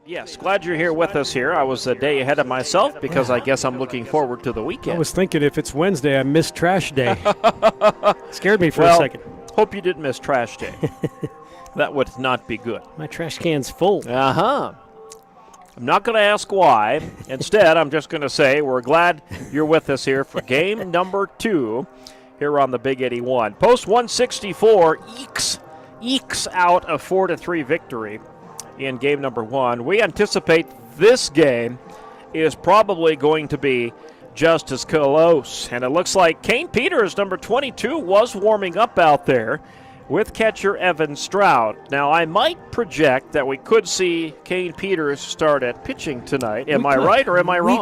Yes, glad you're here with us here. I was a day ahead of myself because I guess I'm looking forward to the weekend. I was thinking if it's Wednesday, I missed trash day. Scared me for a second. Hope you didn't miss trash day. That would not be good. My trash can's full. Uh-huh. I'm not going to ask why. Instead, I'm just going to say we're glad you're with us here for game number 2 here on the Big 81. Post 164 ekes out a 4-3 victory in game number 1. We anticipate this game is probably going to be just as close. And it looks like Kane Peters, number 22, was warming up out there with catcher Evan Stroud. Now, I might project that we could see Kane Peters start at pitching tonight. Am I right or am I wrong?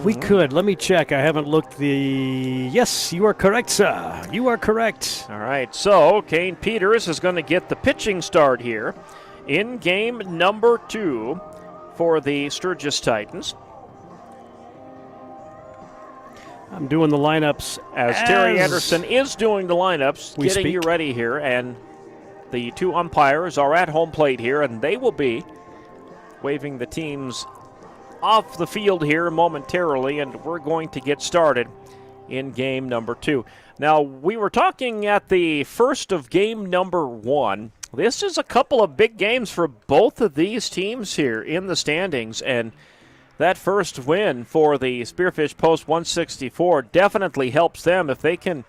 We could. Let me check. I haven't looked Yes, you are correct, sir. You are correct. All right, so Kane Peters is going to get the pitching start here in game number 2 for the Sturgis Titans. I'm doing the lineups as Terry Anderson is doing the lineups, getting speak. You ready here, and the 2 umpires are at home plate here, and they will be waving the teams off the field here momentarily, and we're going to get started in game number 2. Now, we were talking at the first of game number 1. This is a couple of big games for both of these teams here in the standings, and that first win for the Spearfish Post 164 definitely helps them. If they can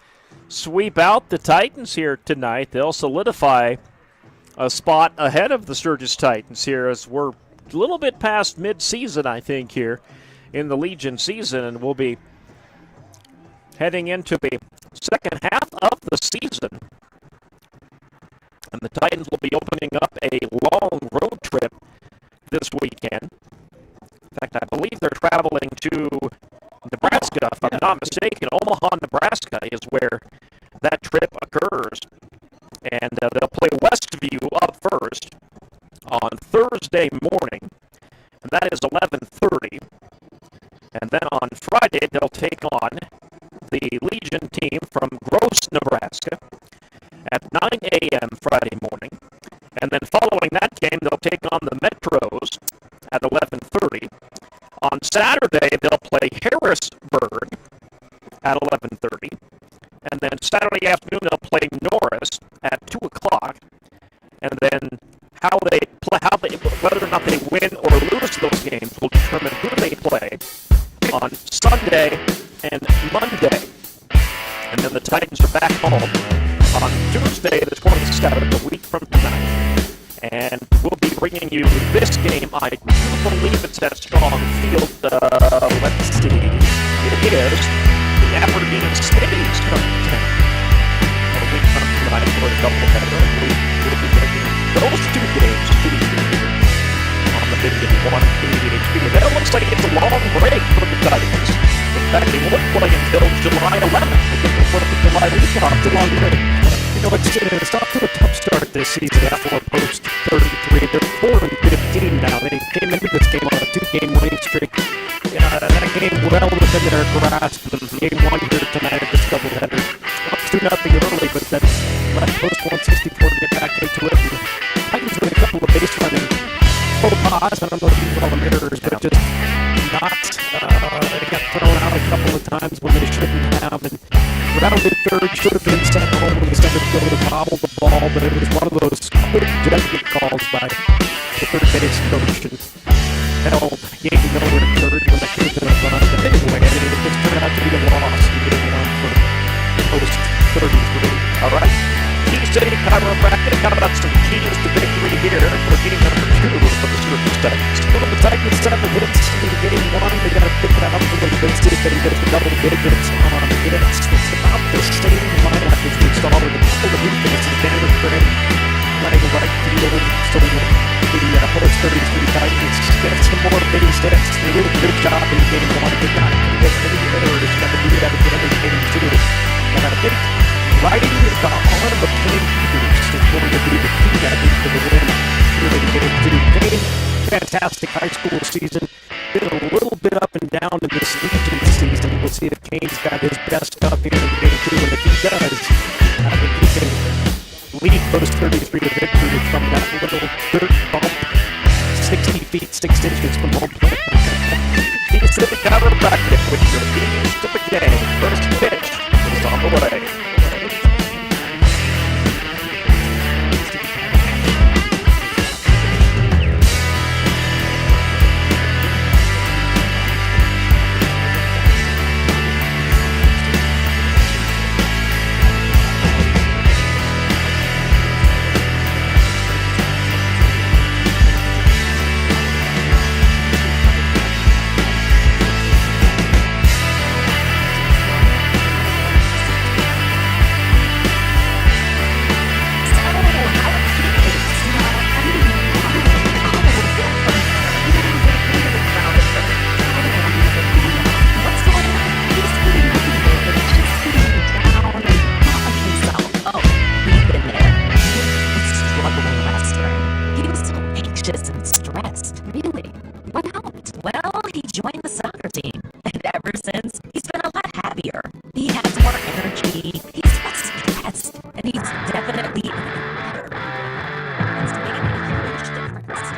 sweep out the Titans here tonight, they'll solidify a spot ahead of the Sturgis Titans here, as we're a little bit past mid-season, I think, here in the Legion season, and we'll be heading into the second half of the season. And the Titans will be opening up a long road trip this weekend. In fact, I believe they're traveling to Nebraska, if I'm not mistaken. Omaha, Nebraska is where that trip occurs. And they'll play Westview up first on Thursday morning, and that is 11:30. And then on Friday, they'll take on the Legion team from Gross, Nebraska at 9 a.m. Friday morning. And then following that game, they'll take on the Metros at 11:30. On Saturday, they'll play Harrisburg at 11:30. And then Saturday afternoon, they'll play Norris at 2 o'clock. And then whether or not they win or lose those games will determine who they play on Sunday and Monday. And then the Titans are back home on Tuesday the 27th, a week from tonight. And we'll be bringing you this game. I do believe it's at Strong Field. Let's see. It is the Aberdeen Stadium coming to town. A week from tonight for a doubleheader. We'll be bringing those 2 games to you on the Big 81 PDHQ. That looks like it's a long break for the Titans. In fact, they won't play until July 11th. Because before the July league-off, it's a long break. You know, it's off to a tough start this season after a post 33. They're 4-15 now. They came into this game on a 2-game winning streak. That game well within their grasp. Game 1 here tonight at this doubleheader. Up 2-0 early, but then let post 164 get back into it. And Titans with a couple of base running faux pas. I don't know if you call them errors, but just not. They got thrown out a couple of times when they shouldn't have. And rounded third, should have been sent home when the center fielder bobbled the ball, but it was one of those quick judgment calls by the third base coach and held game over at third when that could have been a run. But anyway, it just turned out to be a loss in game 1 for post 33. All right. Key City Chiropractic. How about some keys to victory here for game number 2 for the Sturgis Titans? Well, the Titans 7 hits in game 1. They got to pick that up a little bit, see if they can get the double digits on hits. It's about the same lineup as we saw with a couple of defenses. Tanner Craig playing right field. So the Post 33 Titans get some more base hits. They did a good job in game 1. Did not commit any errors. Got to do that again in game 2. And I think riding the arm of Kane Peters is going to be the key, I think, to the win here in game 2. Kane, fantastic high school season. Been a little bit up and down in this Legion season. We'll see if Kane's got his best stuff here in game 2. And if he does, I think he can lead Post 33 to victory from that little dirt bump 60 feet 6 inches below plate. He's in the chiropractic with your keys to the game. First pitch is on the way. And stressed. Really? What helped? Well, he joined the soccer team, and ever since, he's been a lot happier. He has more energy, he's less stressed, and he's definitely better. It's made a huge difference. That's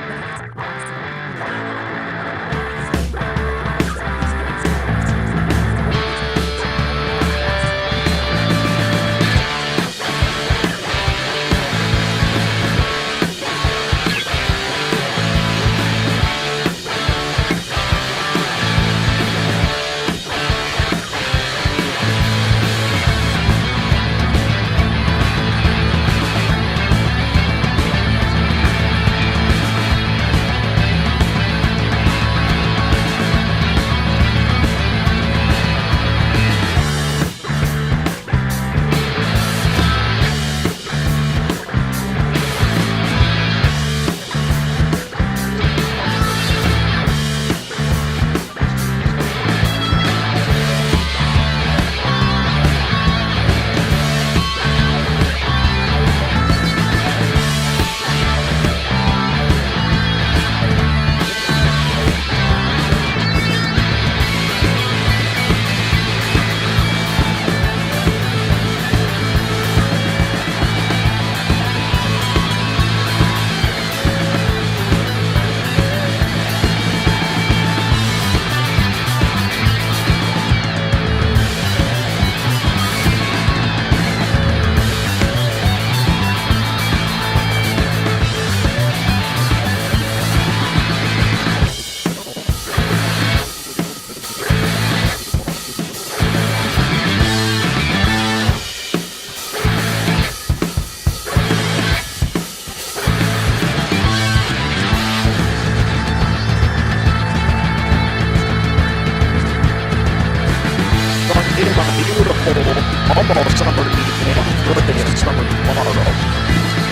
almost summer evening, birthday and summer tomorrow.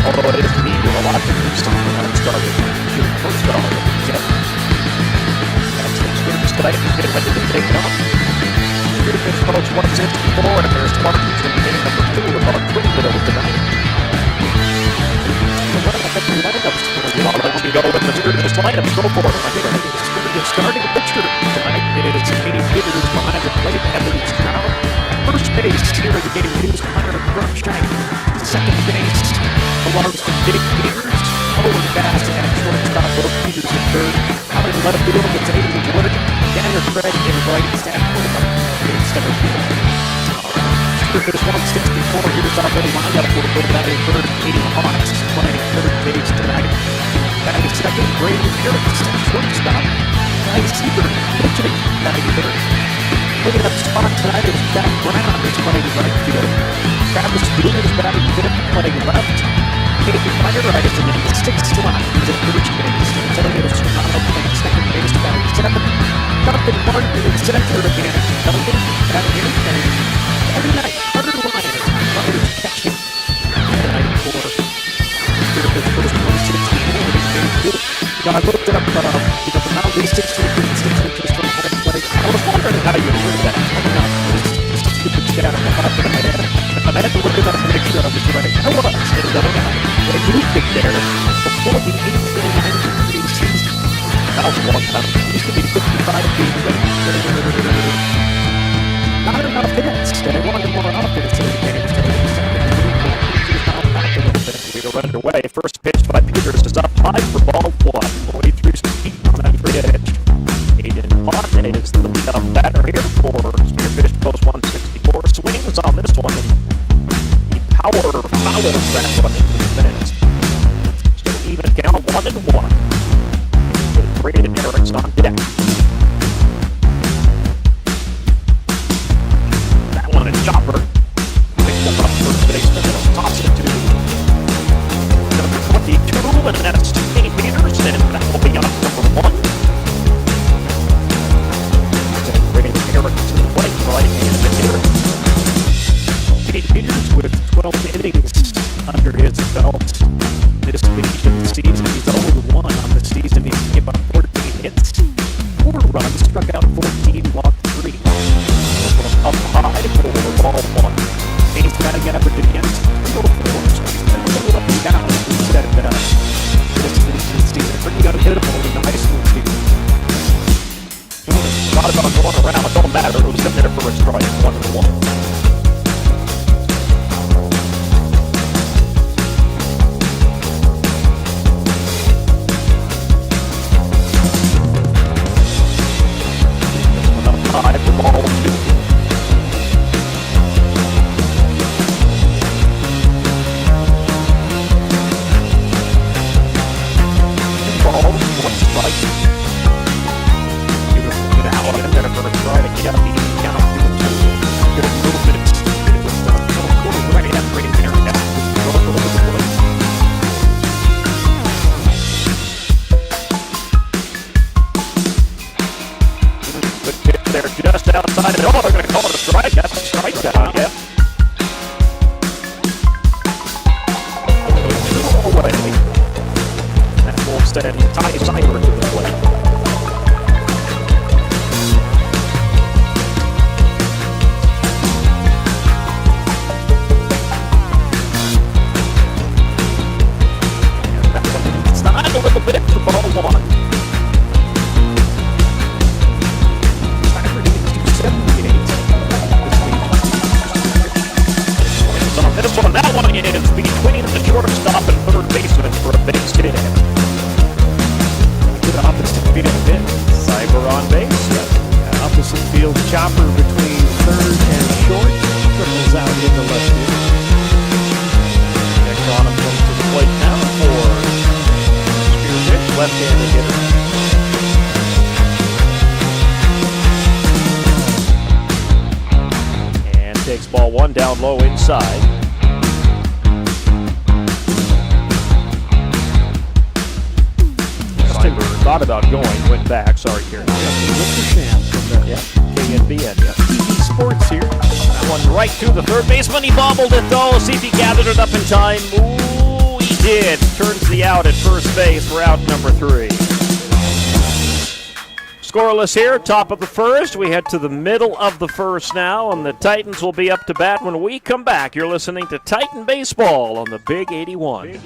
Although it is neat with a lot to do something that started June 1st already. Yep. That's the students tonight and get ready to take off. Spearfish Coach 164 and there's Spartans in game number 2 about Greenville tonight. I'll let you go with the Spearfish lineups. Go for it. I think the Spearfish starting pitcher tonight is Katie Peters behind the plate. Evans now. First base here in the game news, Hunter Cruikshank. Second base belongs to Dick Peters. Owen Bass at shortstop, both Peters in third. Out in left field, it's Aiden Wood. Danner Craig in right, Stan Coleman in center field. Spearfish 164, here's already lined up for the batting third. Katie Hawks playing third base tonight. Batting second, Brady Harris at shortstop. Nice Seaver pitching, batting third. Putting up spot tonight is Jack Brown, who's playing right field. Travis Boone is batting fifth, playing left. Katie Fire is in the sixth slot. He's at first base. Antonio Serrano playing second base, batting seventh. Duncan Martin in center again. Duncan batting eighth. And every night, Hunter Lyon, Hunter's catching. Tonight for Spearfish first 164. I looked it up, the mound is 6 inches from home plate. I was wondering how you heard that coming up. This stupid chat on the top of my head. I had to look it up to make sure I was right. I was. They moved it there before the 1893 season. That was a long time. It used to be 55 feet. Not enough hits. They wanted more offense in the game. We are underway. First pitch by Peters is up high for ball one. 43 feet on that. up batter here for Spearfish post 164. Swings on this one, and he fouls that one into the fence. Still even count 1-1. With Braden Eric's on deck. That one is Chopper. Picks up first baseman, and he'll toss it to number 22, and that's Kate Peters, and that will be up number 1. Braden Eric to the plate, right-handed hitter. Kate Peters with 12 innings under his belt. This week of the season, he's 0-1 on the season. He gave up 14 hits, 4 runs, struck out 14, walked 3. Up high for ball 1. Kane's batting average against 304. So he's been a little up and down. Instead of this season, pretty unhittable in the high school season. Thought about going around. It don't matter. It was in there for a strike. 1-1. High for ball 2. Ball 1 strike. Beautiful get out in there for a try to get up the count. Good movement. It was right at Braden Eric out. All over the plate. Good pitch there just outside. Oh, they're going to call it a strike. That's a strikeout. Yep. Away. That will send Ty Cyber to the plate. It's not a little bit for ball 1. Cyber needs 278 this week. On this one, that one is between the shortstop and third baseman for a base hit. To the opposite field hit. Cyber on base. Yep. Opposite field chopper between third and short. Triples out into left field. Next on him comes to the plate now for Spearfish, left-handed hitter. And takes ball 1 down low inside. Cyber thought about going, went back. Sorry, Karen. Mr. Sham from the KNBN, yeah. TV Sports here. That one right to the third baseman. He bobbled it though. See if he gathered it up in time. Ooh, he did. Turns the out at first base for out number 3. Scoreless here, top of the first. We head to the middle of the first now, and the Titans will be up to bat when we come back. You're listening to Titan Baseball on the Big 81.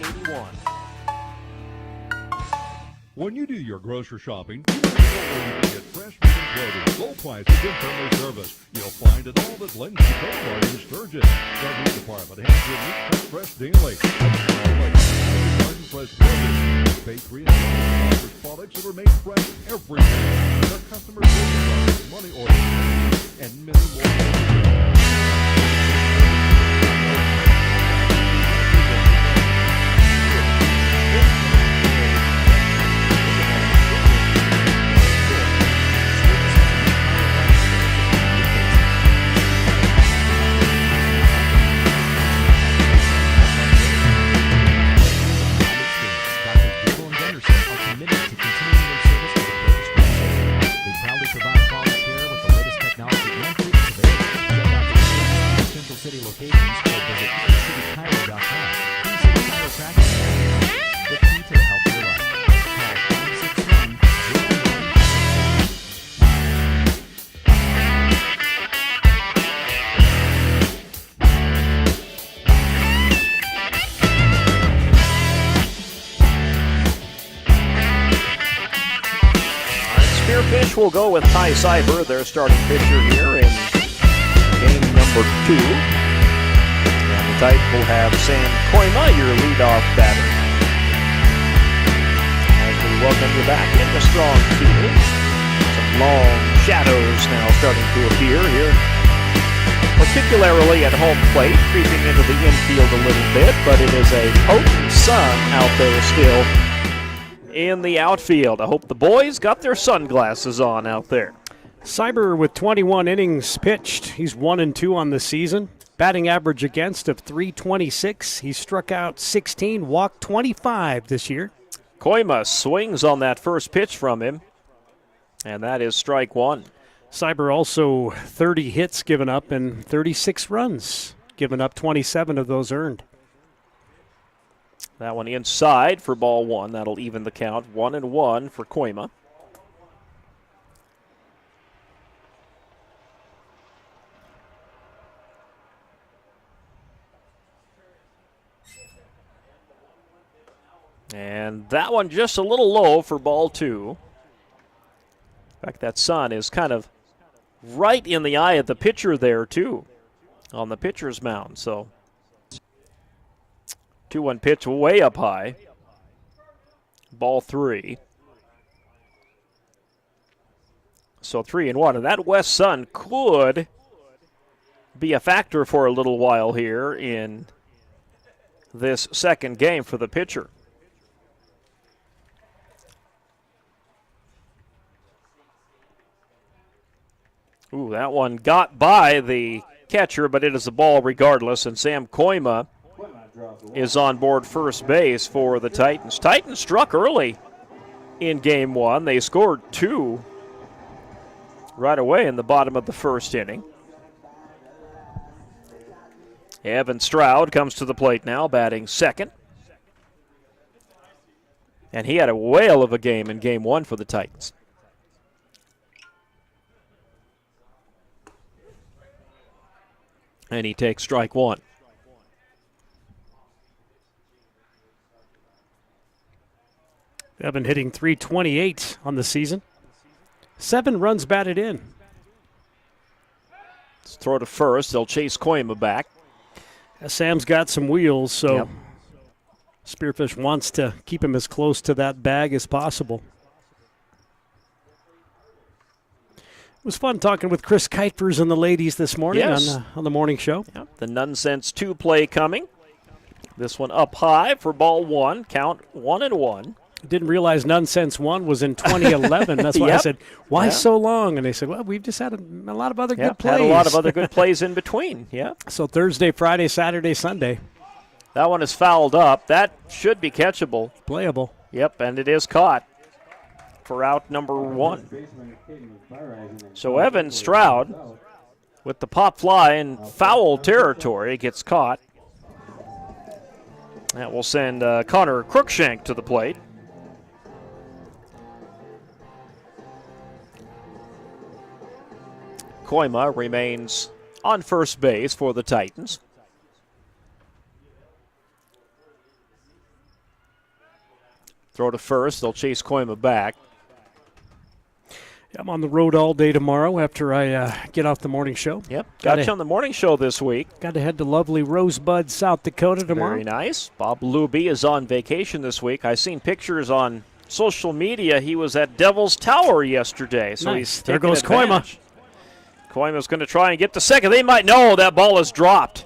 When you do your grocery shopping, you get fresh meat and produce, low prices, and friendly service. You'll find it all that Lindsay Boulevard in Sturgis. The meat department has your meat cut fresh daily. Garden fresh produce, bakery, and farmers products that are made fresh every day. Their customers service, money orders, and many more. City locations or visit citychiro.com. Please see chiropractic, the key to a healthier life. Call 561-01. Spearfish will go with Ty Cyber, their starting pitcher here in game number 2. And the Titans will have Sam Koima, your leadoff batter. As we welcome you back into strong field. Some long shadows now starting to appear here, particularly at home plate, creeping into the infield a little bit, but it is a potent sun out there still in the outfield. I hope the boys got their sunglasses on out there. Cyber with 21 innings pitched. He's 1-2 on the season. Batting average against of .326. He struck out 16, walked 25 this year. Koima swings on that first pitch from him, and that is strike one. Cyber also 30 hits given up and 36 runs given up, 27 of those earned. That one inside for ball one. That'll even the count. 1-1 for Koima. And that one just a little low for ball two. In fact, that sun is kind of right in the eye of the pitcher there, too, on the pitcher's mound. So 2-1 pitch way up high. Ball three. So 3-1. And that west sun could be a factor for a little while here in this second game for the pitcher. Ooh, that one got by the catcher, but it is a ball regardless, and Sam Koima is on board first base for the Titans. Titans struck early in game one. They scored 2 right away in the bottom of the first inning. Evan Stroud comes to the plate now, batting second. And he had a whale of a game in game one for the Titans. And he takes strike one. Evan hitting .328 on the season. 7 runs batted in. Let's throw to first. They'll chase Koima back. Sam's got some wheels, so Yep. Spearfish wants to keep him as close to that bag as possible. It was fun talking with Chris Kuipers and the ladies this morning Yes. on the morning show. Yep. The Nonsense 2 play coming. This one up high for ball one. Count 1-1. Didn't realize Nonsense 1 was in 2011. That's why I Yep. said, why Yeah. so long? And they said, well, we've just had a lot of other good plays. Had a lot of other good plays in between. Yeah. So Thursday, Friday, Saturday, Sunday, That one is fouled up. That should be catchable. playable. Yep, and it is caught for out number one. So Evan Stroud with the pop fly in foul territory gets caught. That will send Connor Crookshank to the plate. Koima remains on first base for the Titans. Throw to first. They'll chase Koima back. I'm on the road all day tomorrow after I get off the morning show. Yep, Got got it. you on the morning show this week. Got to head to lovely Rosebud, South Dakota tomorrow. Very nice. Bob Luby is on vacation this week. I seen pictures on social media. He was at Devil's Tower yesterday, so Nice. he's There taking goes Koima. advantage. Koima's going to try and get to second. They might know that ball is dropped.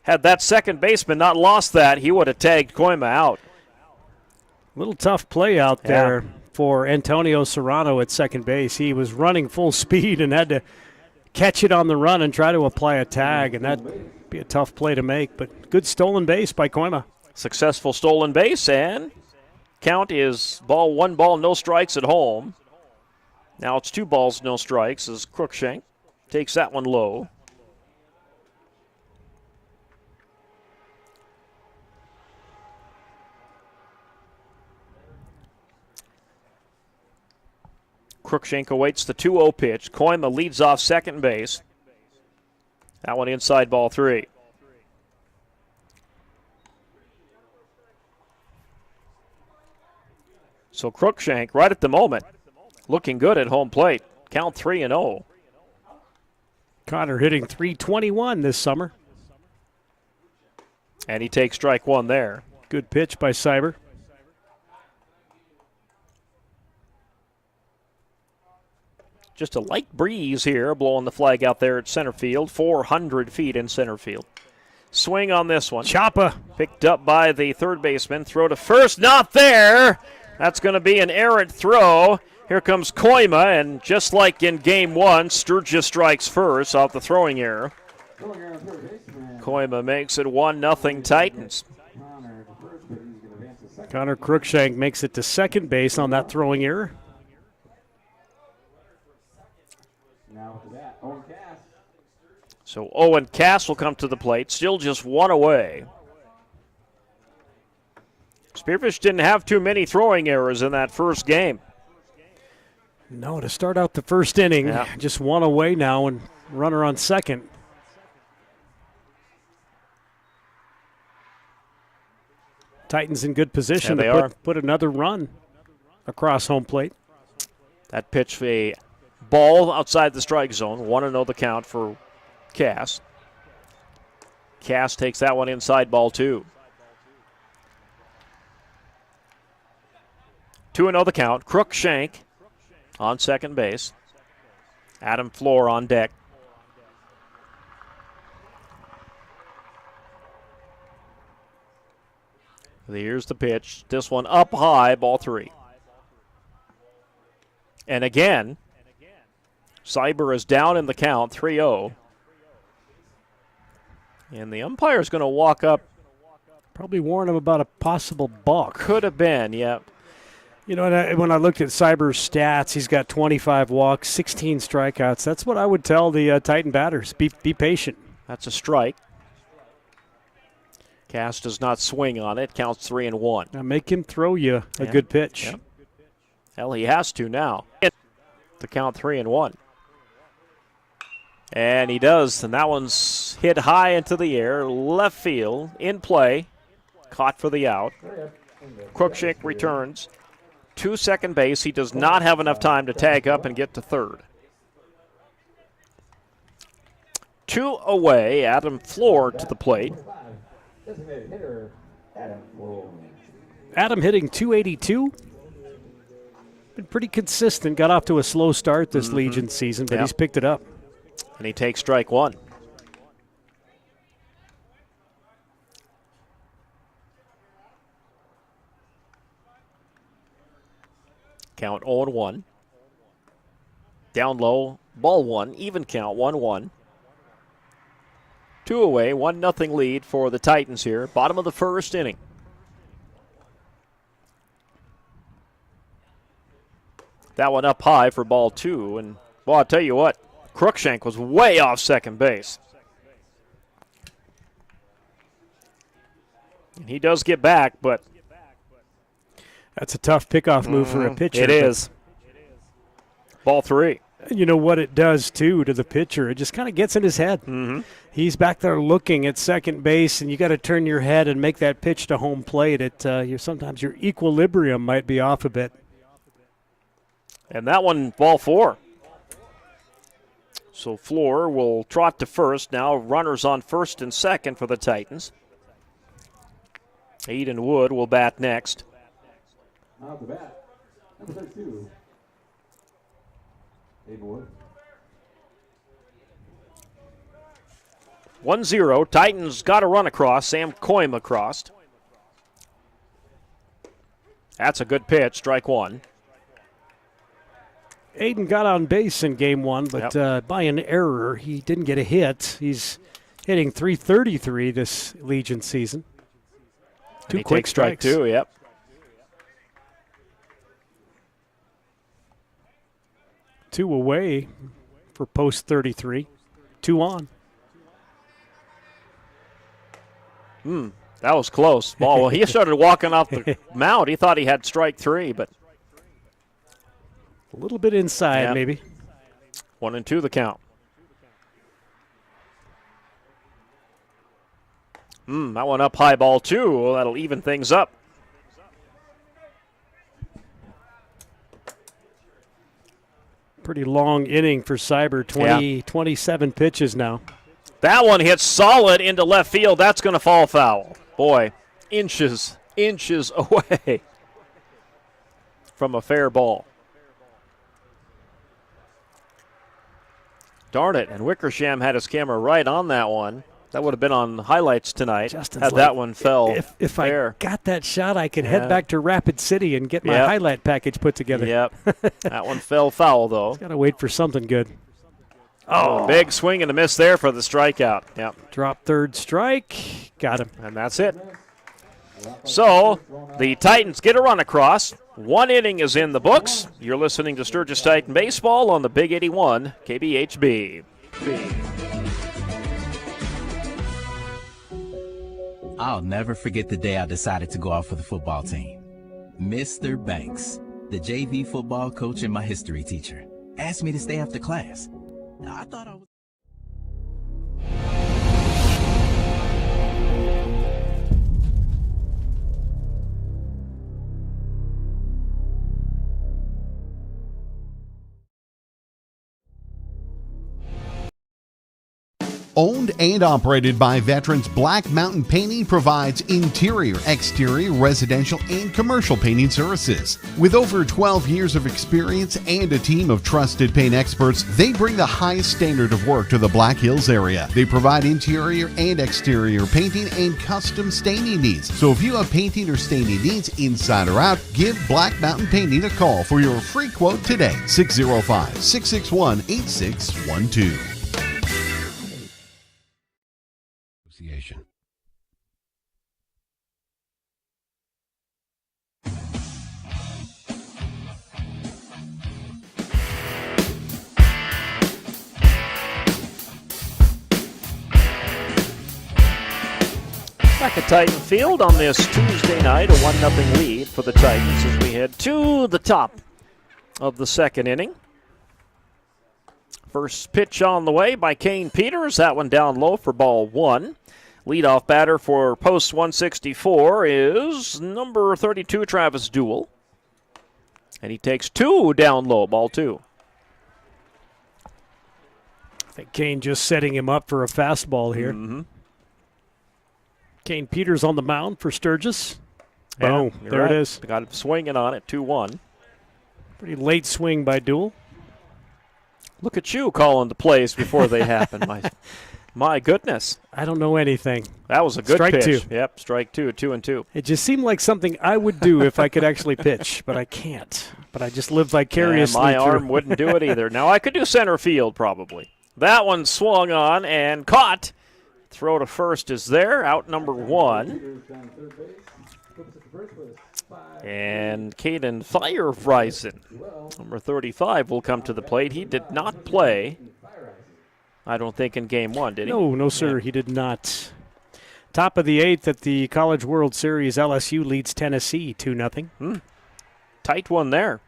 Had that second baseman not lost that, he would have tagged Koima out. Little tough play out Yeah. there for Antonio Serrano at second base. He was running full speed and had to catch it on the run and try to apply a tag, and that'd be a tough play to make. But good stolen base by Koima. Successful stolen base, and count is ball, 1 ball, no strikes at home. Now it's 2 balls, no strikes as Crookshank takes that one low. Crookshank awaits the 2-0 pitch. Koima leads off second base. That one inside ball 3. So Crookshank, right at the moment, looking good at home plate. Count 3-0. Connor hitting .321 this summer. And he takes strike 1 there. Good pitch by Cyber. just a light breeze here, blowing the flag out there at center field, 400 feet in center field. Swing on this one. Choppa. Picked up by the third baseman. Throw to first, not there. That's going to be an errant throw. Here comes Koima, and just like in game one, Sturgis strikes first off the throwing error. Koima makes it 1-0 Titans. Connor Crookshank makes it to second base on that throwing error. So Owen Cass will come to the plate, still just one away. Spearfish didn't have too many throwing errors in that first game. No, to start out the first inning, just one away now and runner on second. Titans in good position to put another run across home plate. That pitch, a ball outside the strike zone. 1-0 the count for Cass. Cass takes that one inside, ball 2. 2-0 the count. Crookshank on second base. Adam Floor on deck. Here's the pitch. This one up high, ball 3. And again, Cyber is down in the count, 3-0. And the umpire's going to walk up. Probably warn him about a possible balk. Could have been, yep. You know, when I looked at Cyber's stats, he's got 25 walks, 16 strikeouts. That's what I would tell the Titan batters. Be patient. That's a strike. Cass does not swing on it. Counts 3-1. Now make him throw you a good pitch. Yep. Hell, he has to now. To count 3-1. And he does, and that one's hit high into the air, left field, in play, caught for the out. Crookshank returns to second base. He does not have enough time to tag up and get to third. 2 away, Adam Floor to the plate. Adam hitting .282. Been pretty consistent. Got off to a slow start this Legion season, but he's picked it up. And he takes strike 1. Count 0-1. Down low, ball 1, even count, 1-1. 2 away, 1-0 lead for the Titans here. Bottom of the first inning. That one up high for ball 2. And, well, I'll tell you what, Crookshank was way off second base. And he does get back, but that's a tough pickoff move for a pitcher. It is. Ball 3. You know what it does, too, to the pitcher? It just kind of gets in his head. He's back there looking at second base, and you got to turn your head and make that pitch to home plate. Sometimes your equilibrium might be off a bit. And that one, ball 4. So Floor will trot to first. Now runners on first and second for the Titans. Aiden Wood will bat next. Out the bat, number 32, Aiden Wood. 1-0. Titans got a run across. Sam Koima crossed. That's a good pitch. Strike 1. Aiden got on base in game 1, but by an error, he didn't get a hit. He's hitting .333 this Legion season. Two quick strikes. Strike 2, yep. Two away for post 33. 2 on. That was close. Ball. Well, he started walking off the mound. He thought he had strike 3, but a little bit inside, maybe. 1-2 the count. That one up high, ball 2. Well, that'll even things up. Pretty long inning for Cyber, 27 pitches now. That one hits solid into left field. That's going to fall foul. Boy, inches away from a fair ball. Darn it. And Wickersham had his camera right on that one. That would have been on highlights tonight. Justin's had like, that one fell If there. I got that shot, I could head back to Rapid City and get my Yep. highlight package put together. Yep. That one fell foul, though. Got to wait for something good. Oh, big swing and a miss there for the strikeout. Yep. Drop third strike. Got him. And that's it. So the Titans get a run across. 1 inning is in the books. You're listening to Sturgis Titan Baseball on the Big 81 KBHB. I'll never forget the day I decided to go out for the football team. Mr. Banks, the JV football coach and my history teacher, asked me to stay after class. I thought I was... Owned and operated by veterans, Black Mountain Painting provides interior, exterior, residential, and commercial painting services. With over 12 years of experience and a team of trusted paint experts, they bring the highest standard of work to the Black Hills area. They provide interior and exterior painting and custom staining needs. So if you have painting or staining needs inside or out, give Black Mountain Painting a call for your free quote today. 605-661-8612. Association. Back at Titan Field on this Tuesday night, a 1-0 lead for the Titans as we head to the top of the second inning. First pitch on the way by Kane Peters. That one down low for ball 1. Leadoff batter for post 164 is number 32, Travis Duell. And he takes 2 down low, ball 2. I think Kane just setting him up for a fastball here. Mm-hmm. Kane Peters on the mound for Sturgis. Yeah, Boom. There right. it is. Got him swinging on it, 2-1. Pretty late swing by Duell. Look at you calling the plays before they happen. My goodness. I don't know anything. That was a good Strike pitch. 2. Yep, strike 2, 2-2. It just seemed like something I would do if I could actually pitch, but I can't. But I just live vicariously My through. arm wouldn't do it either. Now, I could do center field probably. That one swung on and caught. Throw to first is there, out number 1. And Caden Firereisen, number 35, will come to the plate. He did not play, I don't think, in game 1, did he? No, sir, he did not. Top of the 8th at the College World Series, LSU leads Tennessee 2-0. Tight one there.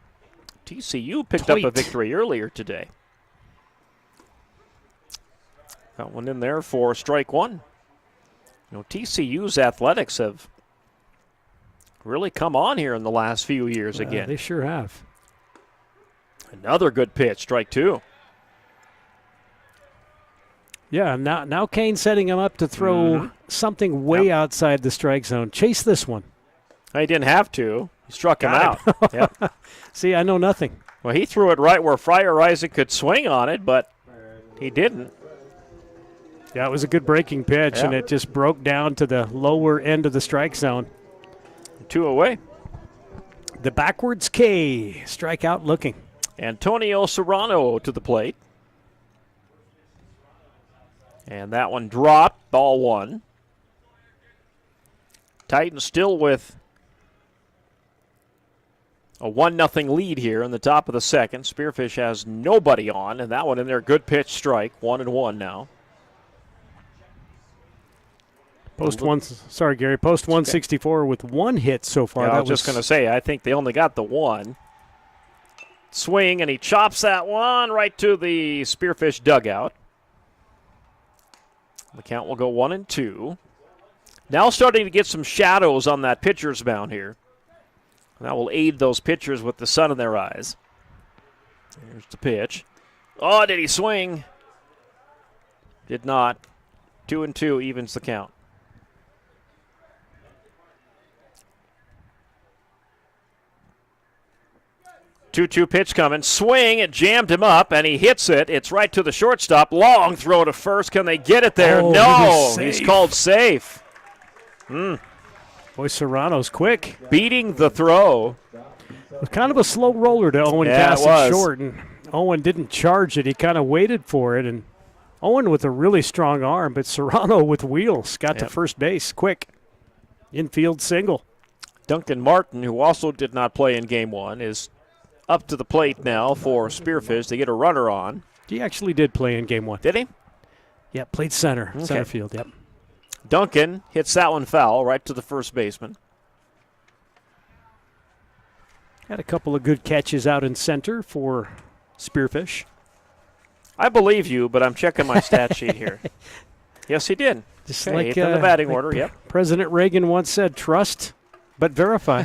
TCU picked up a victory earlier today. Got one in there for strike 1. You know, TCU's athletics have really come on here in the last few years again. They sure have. Another good pitch, strike 2. Yeah, now Kane's setting him up to throw something way outside the strike zone. Chase this one. He didn't have to. He struck him out. Yep. See, I know nothing. Well, he threw it right where Firereisen could swing on it, but he didn't. Yeah, it was a good breaking pitch, and it just broke down to the lower end of the strike zone. 2 away. The backwards K, strikeout looking. Antonio Serrano to the plate. And that one dropped, ball 1. Titans still with a 1-0 lead here in the top of the second. Spearfish has nobody on, and that one in there, good pitch, strike, 1-1 now. Post 164 with 1 hit so far. Yeah, I was just going to say, I think they only got the 1. Swing, and he chops that one right to the Spearfish dugout. The count will go 1-2. Now starting to get some shadows on that pitcher's mound here. That will aid those pitchers with the sun in their eyes. Here's the pitch. Oh, did he swing? Did not. 2-2 evens the count. 2-2 pitch coming. Swing, it jammed him up, and he hits it. It's right to the shortstop. Long throw to first. Can they get it there? Oh, no, he's called safe. Boy, Serrano's quick. Beating the throw. It was kind of a slow roller to Owen Yeah, it Cassick was. short, and Owen didn't charge it. He kind of waited for it, and Owen with a really strong arm, but Serrano with wheels got to first base quick. Infield single. Duncan Martin, who also did not play in Game 1, is up to the plate now for Spearfish to get a runner on. He actually did play in Game 1. Did he? Yeah, played center field, yep. Duncan hits that one foul right to the first baseman. Had a couple of good catches out in center for Spearfish. I believe you, but I'm checking my stat sheet here. Yes, he did. Just Okay, like eighth in the batting order, yep. President Reagan once said, trust but verify.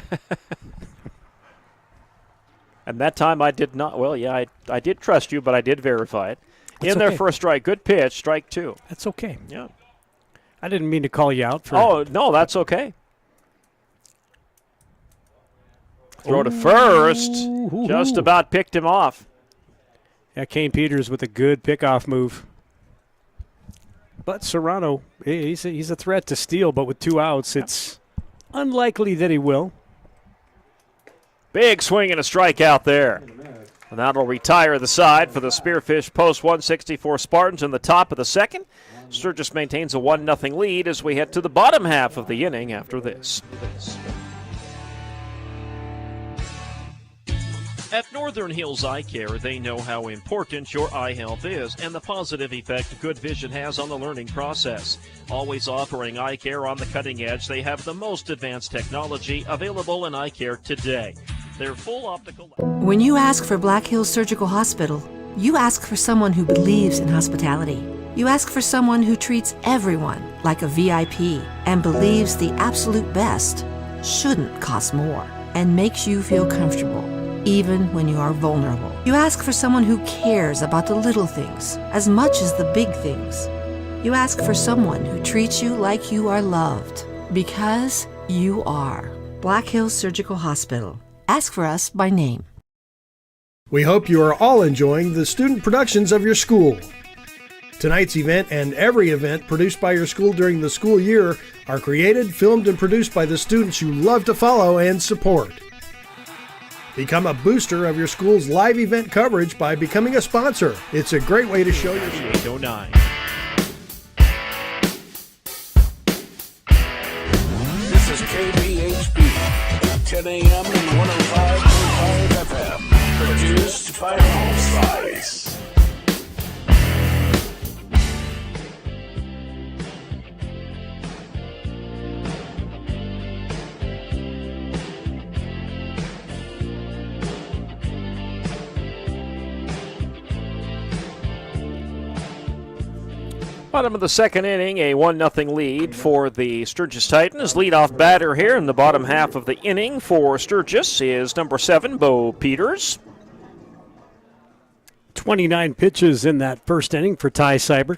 And that time I did not. Well, yeah, I did trust you, but I did verify it. That's in there okay. for a strike. Good pitch, strike 2. That's okay. Yeah. I didn't mean to call you out for. Oh, no, that's okay. Throw to first. Just about picked him off. Yeah, Kane Peters with a good pickoff move. But Serrano, he's a threat to steal, but with 2 outs, it's unlikely that he will. Big swing and a strikeout there. And that'll retire the side for the Spearfish post 164 Spartans in the top of the second. Sturgis maintains a 1-0 lead as we head to the bottom half of the inning after this. At Northern Hills Eye Care, they know how important your eye health is and the positive effect good vision has on the learning process. Always offering eye care on the cutting edge, they have the most advanced technology available in eye care today. Their full optical... When you ask for Black Hills Surgical Hospital, you ask for someone who believes in hospitality. You ask for someone who treats everyone like a VIP and believes the absolute best shouldn't cost more and makes you feel comfortable, even when you are vulnerable. You ask for someone who cares about the little things as much as the big things. You ask for someone who treats you like you are loved, because you are. Black Hills Surgical Hospital. Ask for us by name. We hope you are all enjoying the student productions of your school. Tonight's event and every event produced by your school during the school year are created, filmed, and produced by the students you love to follow and support. Become a booster of your school's live event coverage by becoming a sponsor. It's a great way to show your... 809. This is KBHB, 10 a.m. and 105.5 FM. Produced by Homesize. Bottom of the second inning, a 1-0 lead for the Sturgis Titans. Leadoff batter here in the bottom half of the inning for Sturgis is number 7, Bo Peters. 29 pitches in that first inning for Ty Cyber.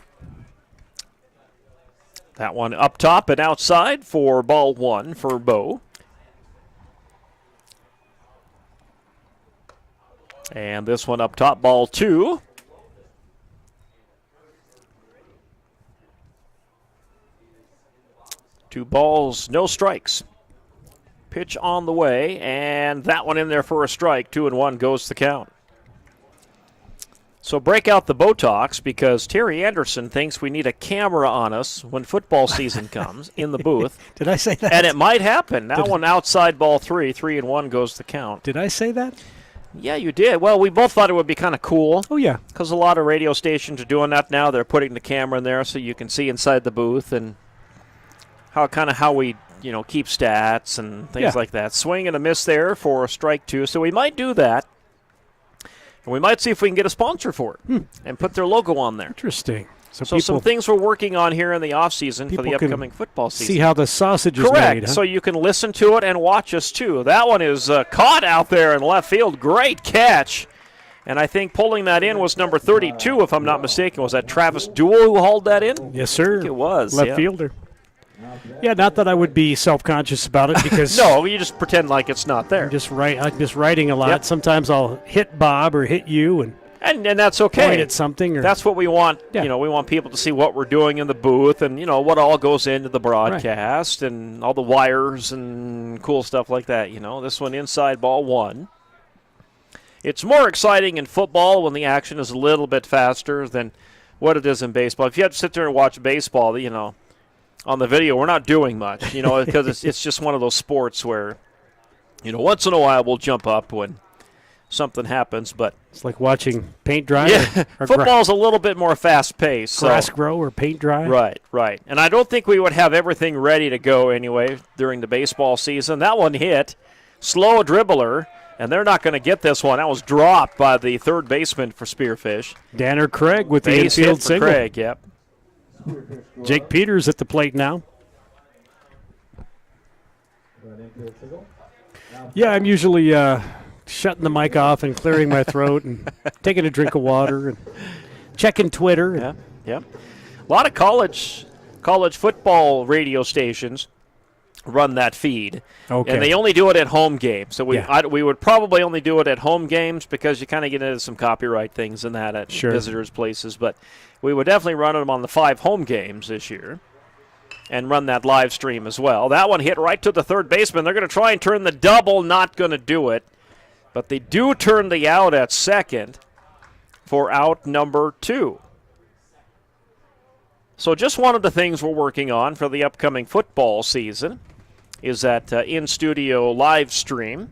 That one up top and outside for ball 1 for Bo. And this one up top, ball 2. Two balls, no strikes. Pitch on the way, and that one in there for a strike. 2-1 goes the count. So break out the Botox, because Terry Anderson thinks we need a camera on us when football season comes in the booth. Did I say that? And it might happen. That one outside ball 3. 3-1 goes the count. Did I say that? Yeah, you did. Well, we both thought it would be kind of cool. Oh, yeah. Because a lot of radio stations are doing that now. They're putting the camera in there so you can see inside the booth and how we keep stats and things like that. Swing and a miss there for strike 2. So we might do that. And we might see if we can get a sponsor for it and put their logo on there. Interesting. So some things we're working on here in the offseason for the upcoming football season. See how the sausage is Correct. made. Huh? So you can listen to it and watch us too. That one is caught out there in left field. Great catch. And I think pulling that in was number 32, if I'm not mistaken. Was that Travis Duell who hauled that in? Yes, sir. I think it was. Left fielder. Yeah, not that I would be self-conscious about it because No, you just pretend like it's not there. I'm just writing a lot. Yep. Sometimes I'll hit Bob or hit you And that's okay. point at something. Or, That's what we want. Yeah. You know, we want people to see what we're doing in the booth and, you know, what all goes into the broadcast and all the wires and cool stuff like that. You know, this one inside ball 1. It's more exciting in football when the action is a little bit faster than what it is in baseball. If you have to sit there and watch baseball, you know, on the video, we're not doing much, you know, because it's just one of those sports where, you know, once in a while we'll jump up when something happens, but it's like watching paint dry. yeah, or football's a little bit more fast-paced. grass So. grow or paint dry. Right. And I don't think we would have everything ready to go anyway during the baseball season. That one hit, slow dribbler, and they're not going to get this one. That was dropped by the third baseman for Spearfish. Danner Craig with the Base infield hit for single. Craig, yep. Jake Peters at the plate now. Yeah, I'm usually shutting the mic off and clearing my throat and taking a drink of water and checking Twitter. Yeah. A lot of college football radio stations run that feed. Okay. And they only do it at home games. So Yeah. we would probably only do it at home games because you kind of get into some copyright things and that at Sure. visitors' places. But we would definitely run them on the 5 home games this year and run that live stream as well. That one hit right to the third baseman. They're going to try and turn the double, not going to do it. But they do turn the out at second for out number 2. So just one of the things we're working on for the upcoming football season is that in-studio live stream.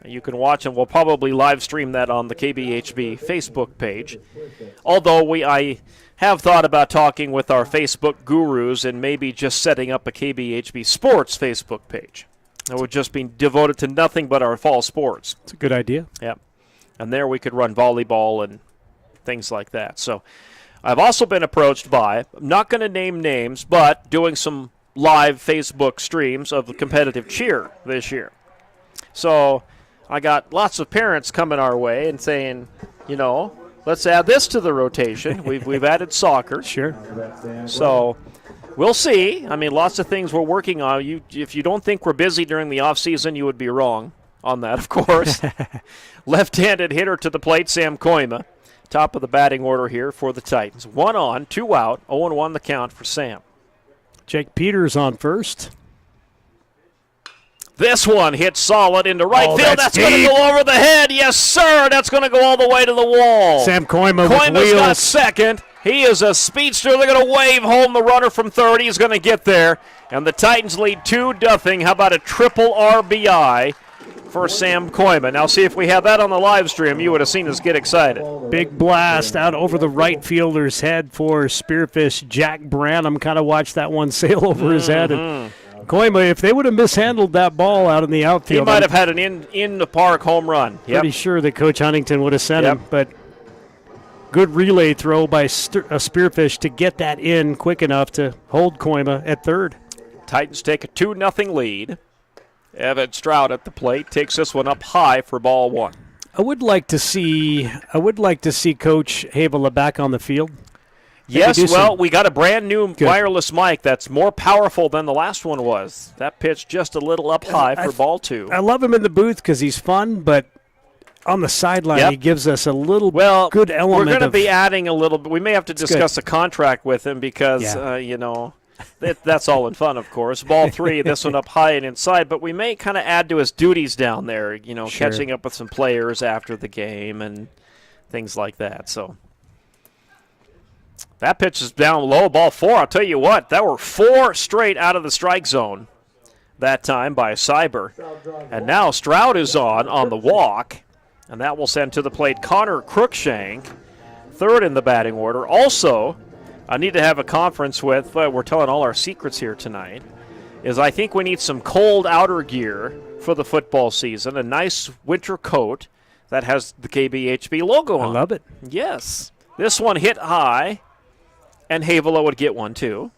You can watch, and we'll probably live stream that on the KBHB Facebook page. Although I have thought about talking with our Facebook gurus and maybe just setting up a KBHB Sports Facebook page. It would just be devoted to nothing but our fall sports. It's a good idea. Yep. And there we could run volleyball and things like that. So I've also been approached by, I'm not going to name names, but doing some live Facebook streams of the competitive cheer this year. So I got lots of parents coming our way and saying, you know, let's add this to the rotation. We've added soccer. Sure. So we'll see. I mean, lots of things we're working on. If you don't think we're busy during the off season, you would be wrong on that, of course. Left-handed hitter to the plate, Sam Koima. Top of the batting order here for the Titans. 1 on, 2 out, 0-1 the count for Sam. Jake Peters on first. This one hits solid into right field. That's going to deep. go over the head. Yes, sir. That's going to go all the way to the wall. Sam Koima with Koima's got wheels. second. He is a speedster. They're going to wave home the runner from third. He's going to get there. And the Titans lead 2-0. How about a triple RBI for Sam Koima? Now, see, if we had that on the live stream, you would have seen us get excited. Big blast out over the right fielder's head for Spearfish. Jack Branham kind of watched that one sail over his head. And Koima, if they would have mishandled that ball out in the outfield, He might have had an in-the-park home run. Yep. Pretty sure that Coach Huntington would have sent Yep. him. But good relay throw by Spearfish to get that in quick enough to hold Koima at third. Titans take a 2-0 lead. Evan Stroud at the plate takes this one up high for ball 1. I would like to see Coach Havala back on the field. Yes, well, we got a brand new wireless mic that's more powerful than the last one was. That pitch just a little up high for ball 2. I love him in the booth because he's fun, but on the sideline he gives us a little good element. We're going to be adding a little bit. We may have to discuss a contract with him because, you know, that's all in fun, of course. Ball 3, this one up high and inside, but we may kind of add to his duties down there, you know, catching up with some players after the game and things like that. So that pitch is down low, ball 4. I'll tell you what, that were 4 straight out of the strike zone that time by Cyber. And now Stroud is on the walk, and that will send to the plate Connor Crookshank, third in the batting order. Also, I need to have a conference with, we're telling all our secrets here tonight, is I think we need some cold outer gear for the football season, a nice winter coat that has the KBHB logo on. I love it. Yes. This one hit high, and Havala would get one too.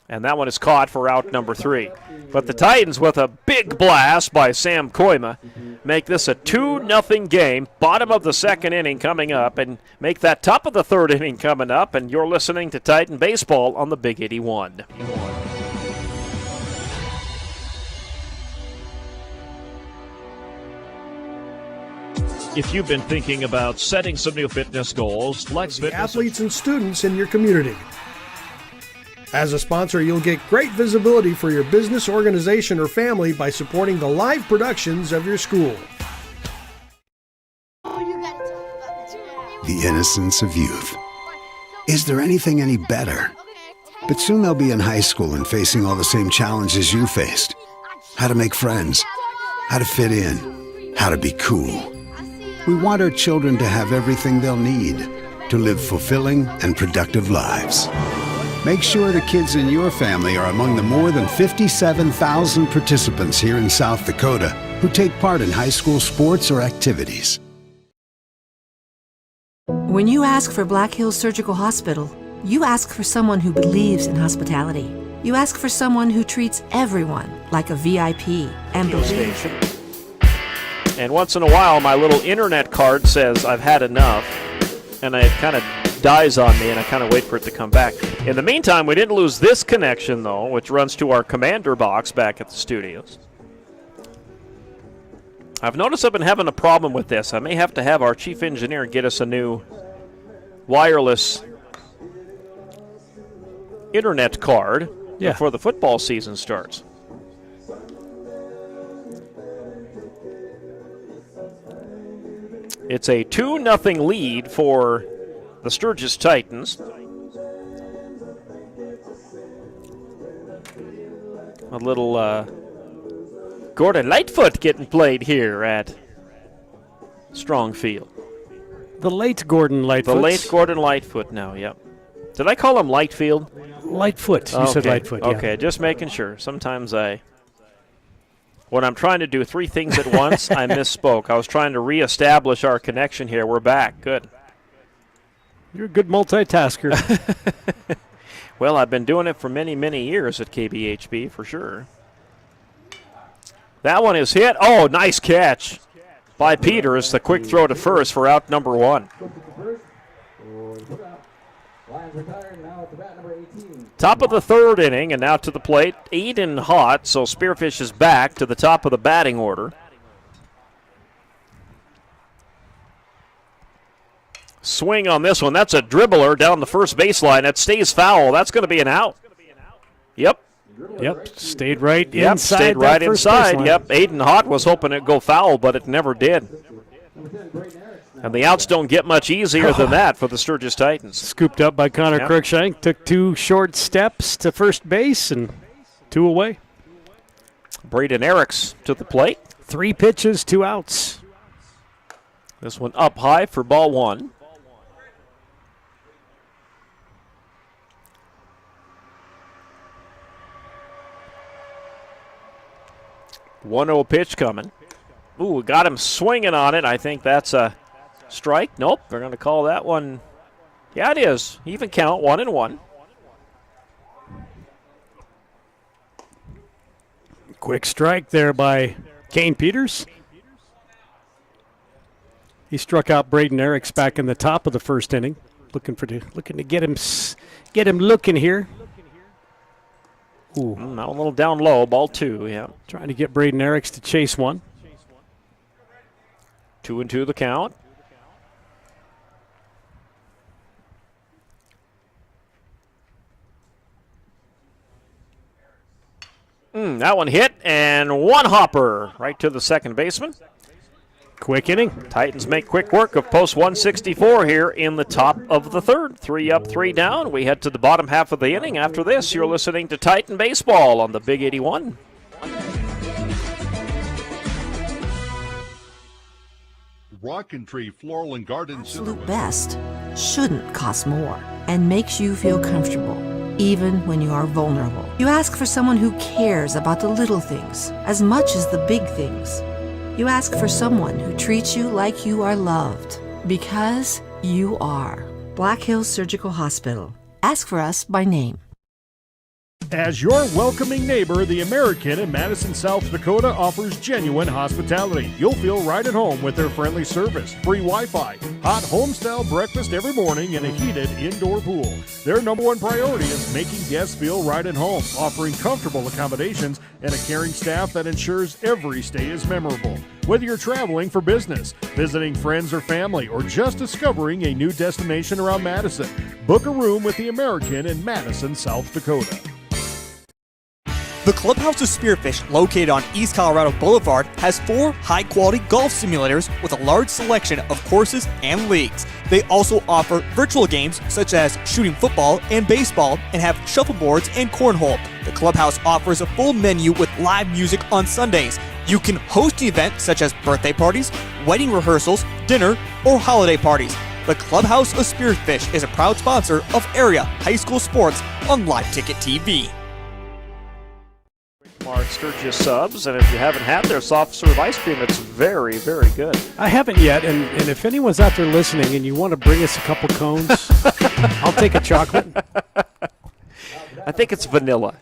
And that one is caught for out number 3. But the Titans, with a big blast by Sam Koima, make this a 2-0 game, bottom of the second inning coming up, and make that top of the third inning coming up. And you're listening to Titan Baseball on the Big 81. If you've been thinking about setting some new fitness goals, Flex The Fitness... athletes and students in your community. As a sponsor, you'll get great visibility for your business, organization, or family by supporting the live productions of your school. The innocence of youth. Is there anything any better? But soon they'll be in high school and facing all the same challenges you faced. How to make friends, how to fit in, how to be cool. We want our children to have everything they'll need to live fulfilling and productive lives. Make sure the kids in your family are among the more than 57,000 participants here in South Dakota who take part in high school sports or activities. When you ask for Black Hills Surgical Hospital, you ask for someone who believes in hospitality. You ask for someone who treats everyone like a VIP and believes. And once in a while, my little internet card says I've had enough, and it kind of dies on me, and I kind of wait for it to come back. In the meantime, we didn't lose this connection, though, which runs to our commander box back at the studios. I've noticed I've been having a problem with this. I may have to have our chief engineer get us a new wireless internet card before the football season starts. It's a 2-0 lead for the Sturgis Titans. A little Gordon Lightfoot getting played here at Strongfield. The late Gordon Lightfoot. The late Gordon Lightfoot now, yep. Did I call him Lightfield? Lightfoot. You said Lightfoot, yeah. Okay, just making sure. Sometimes when I'm trying to do 3 things at once, I misspoke. I was trying to reestablish our connection here. We're back. Good. You're a good multitasker. Well, I've been doing it for many, many years at KBHB, for sure. That one is hit. Oh, nice catch by Peters. The quick throw to first for out number 1. Top of the 3rd inning, and now to the plate, Aiden Hott. So Spearfish is back to the top of the batting order. Swing on this one. That's a dribbler down the first baseline. That stays foul. That's going to be an out. Yep. Stayed right inside. Yep, stayed right inside. Yep, Aiden Hott was hoping it'd go foul, but it never did. And the outs don't get much easier than that for the Sturgis Titans. Scooped up by Connor Cruikshank. Took 2 short steps to first base and 2 away. Braden Eriks to the plate. 3 pitches, 2 outs. This one up high for ball 1. One-oh pitch coming. Ooh, got him swinging on it. I think that's a strike. Nope, they're going to call that one. Yeah, it is. Even count, 1-1. Quick strike there by Kane Peters. He struck out Braden Eriks back in the top of the 1st inning. Looking to get him looking here. Ooh. Now a little down low, ball 2, yeah. Trying to get Braden Eriks to chase one. 2-2 the count. That one hit, and one hopper right to the second baseman. Quick inning. Titans make quick work of post 164 here in the top of the 3rd. 3 up, 3 down. We head to the bottom half of the inning. After this, you're listening to Titan Baseball on the Big 81. Rockin' Tree Floral and Garden Absolute best shouldn't cost more and makes you feel comfortable, even when you are vulnerable. You ask for someone who cares about the little things as much as the big things. You ask for someone who treats you like you are loved, because you are. Black Hills Surgical Hospital. Ask for us by name. As your welcoming neighbor, the American in Madison, South Dakota offers genuine hospitality. You'll feel right at home with their friendly service, free Wi-Fi, hot home-style breakfast every morning, and a heated indoor pool. Their number one priority is making guests feel right at home, offering comfortable accommodations and a caring staff that ensures every stay is memorable. Whether you're traveling for business, visiting friends or family, or just discovering a new destination around Madison, book a room with the American in Madison, South Dakota. The Clubhouse of Spearfish, located on East Colorado Boulevard, has 4 high-quality golf simulators with a large selection of courses and leagues. They also offer virtual games such as shooting football and baseball and have shuffleboards and cornhole. The Clubhouse offers a full menu with live music on Sundays. You can host an event such as birthday parties, wedding rehearsals, dinner, or holiday parties. The Clubhouse of Spearfish is a proud sponsor of area high school sports on Live Ticket TV. Mark Sturgis subs, and if you haven't had their soft serve ice cream, it's very, very good. I haven't yet, and if anyone's out there listening and you want to bring us a couple cones, I'll take a chocolate. I think it's vanilla.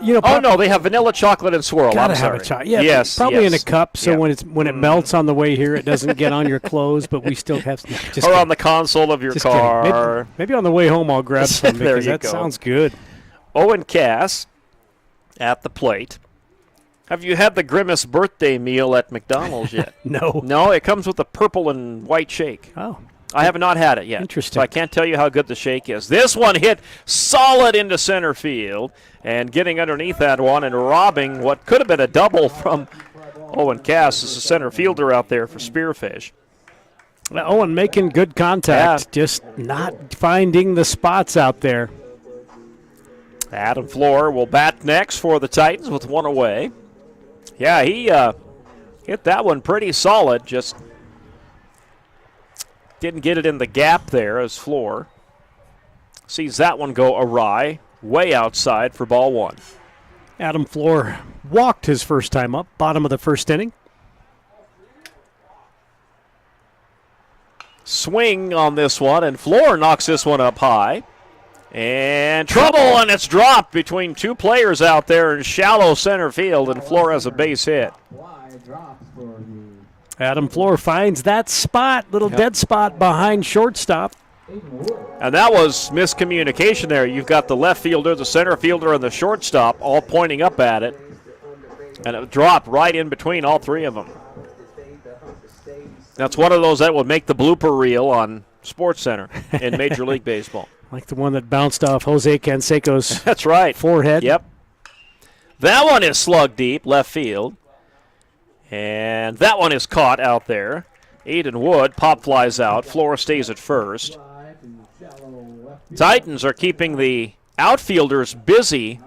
You know, oh no, they have vanilla chocolate and swirl. Gotta I'm have sorry. a chocolate. Yeah, yes, probably yes. in a cup, so Yeah. when it melts on the way here, it doesn't get on your clothes, but we still have. No, just or kidding. on the console of your Just car. Maybe on the way home I'll grab some There because you that go. sounds good. Owen Cass at the plate. Have you had the Grimace birthday meal at McDonald's yet? No. No, it comes with a purple and white shake. Oh. I have not had it yet. Interesting. So I can't tell you how good the shake is. This one hit solid into center field, and getting underneath that one and robbing what could have been a double from Owen Cass as a center fielder out there for Spearfish. Well, Owen making good contact, just not finding the spots out there. Adam Floor will bat next for the Titans with one away. Yeah, he hit that one pretty solid, just didn't get it in the gap there as Floor sees that one go awry, way outside for ball one. Adam Floor walked his first time up, bottom of the first inning. Swing on this one, and Floor knocks this one up high. And trouble, and it's dropped between two players out there in shallow center field, and Floor has a base hit. Adam Floor finds that spot, little dead spot behind shortstop. And that was miscommunication there. You've got the left fielder, the center fielder, and the shortstop all pointing up at it. And it dropped right in between all three of them. That's one of those that would make the blooper reel on SportsCenter in Major League Baseball. Like the one that bounced off Jose Canseco's That's right. forehead. Yep. That one is slugged deep, left field. And that one is caught out there. Aiden Wood pop flies out. Floor stays at first. Titans are keeping the outfielders busy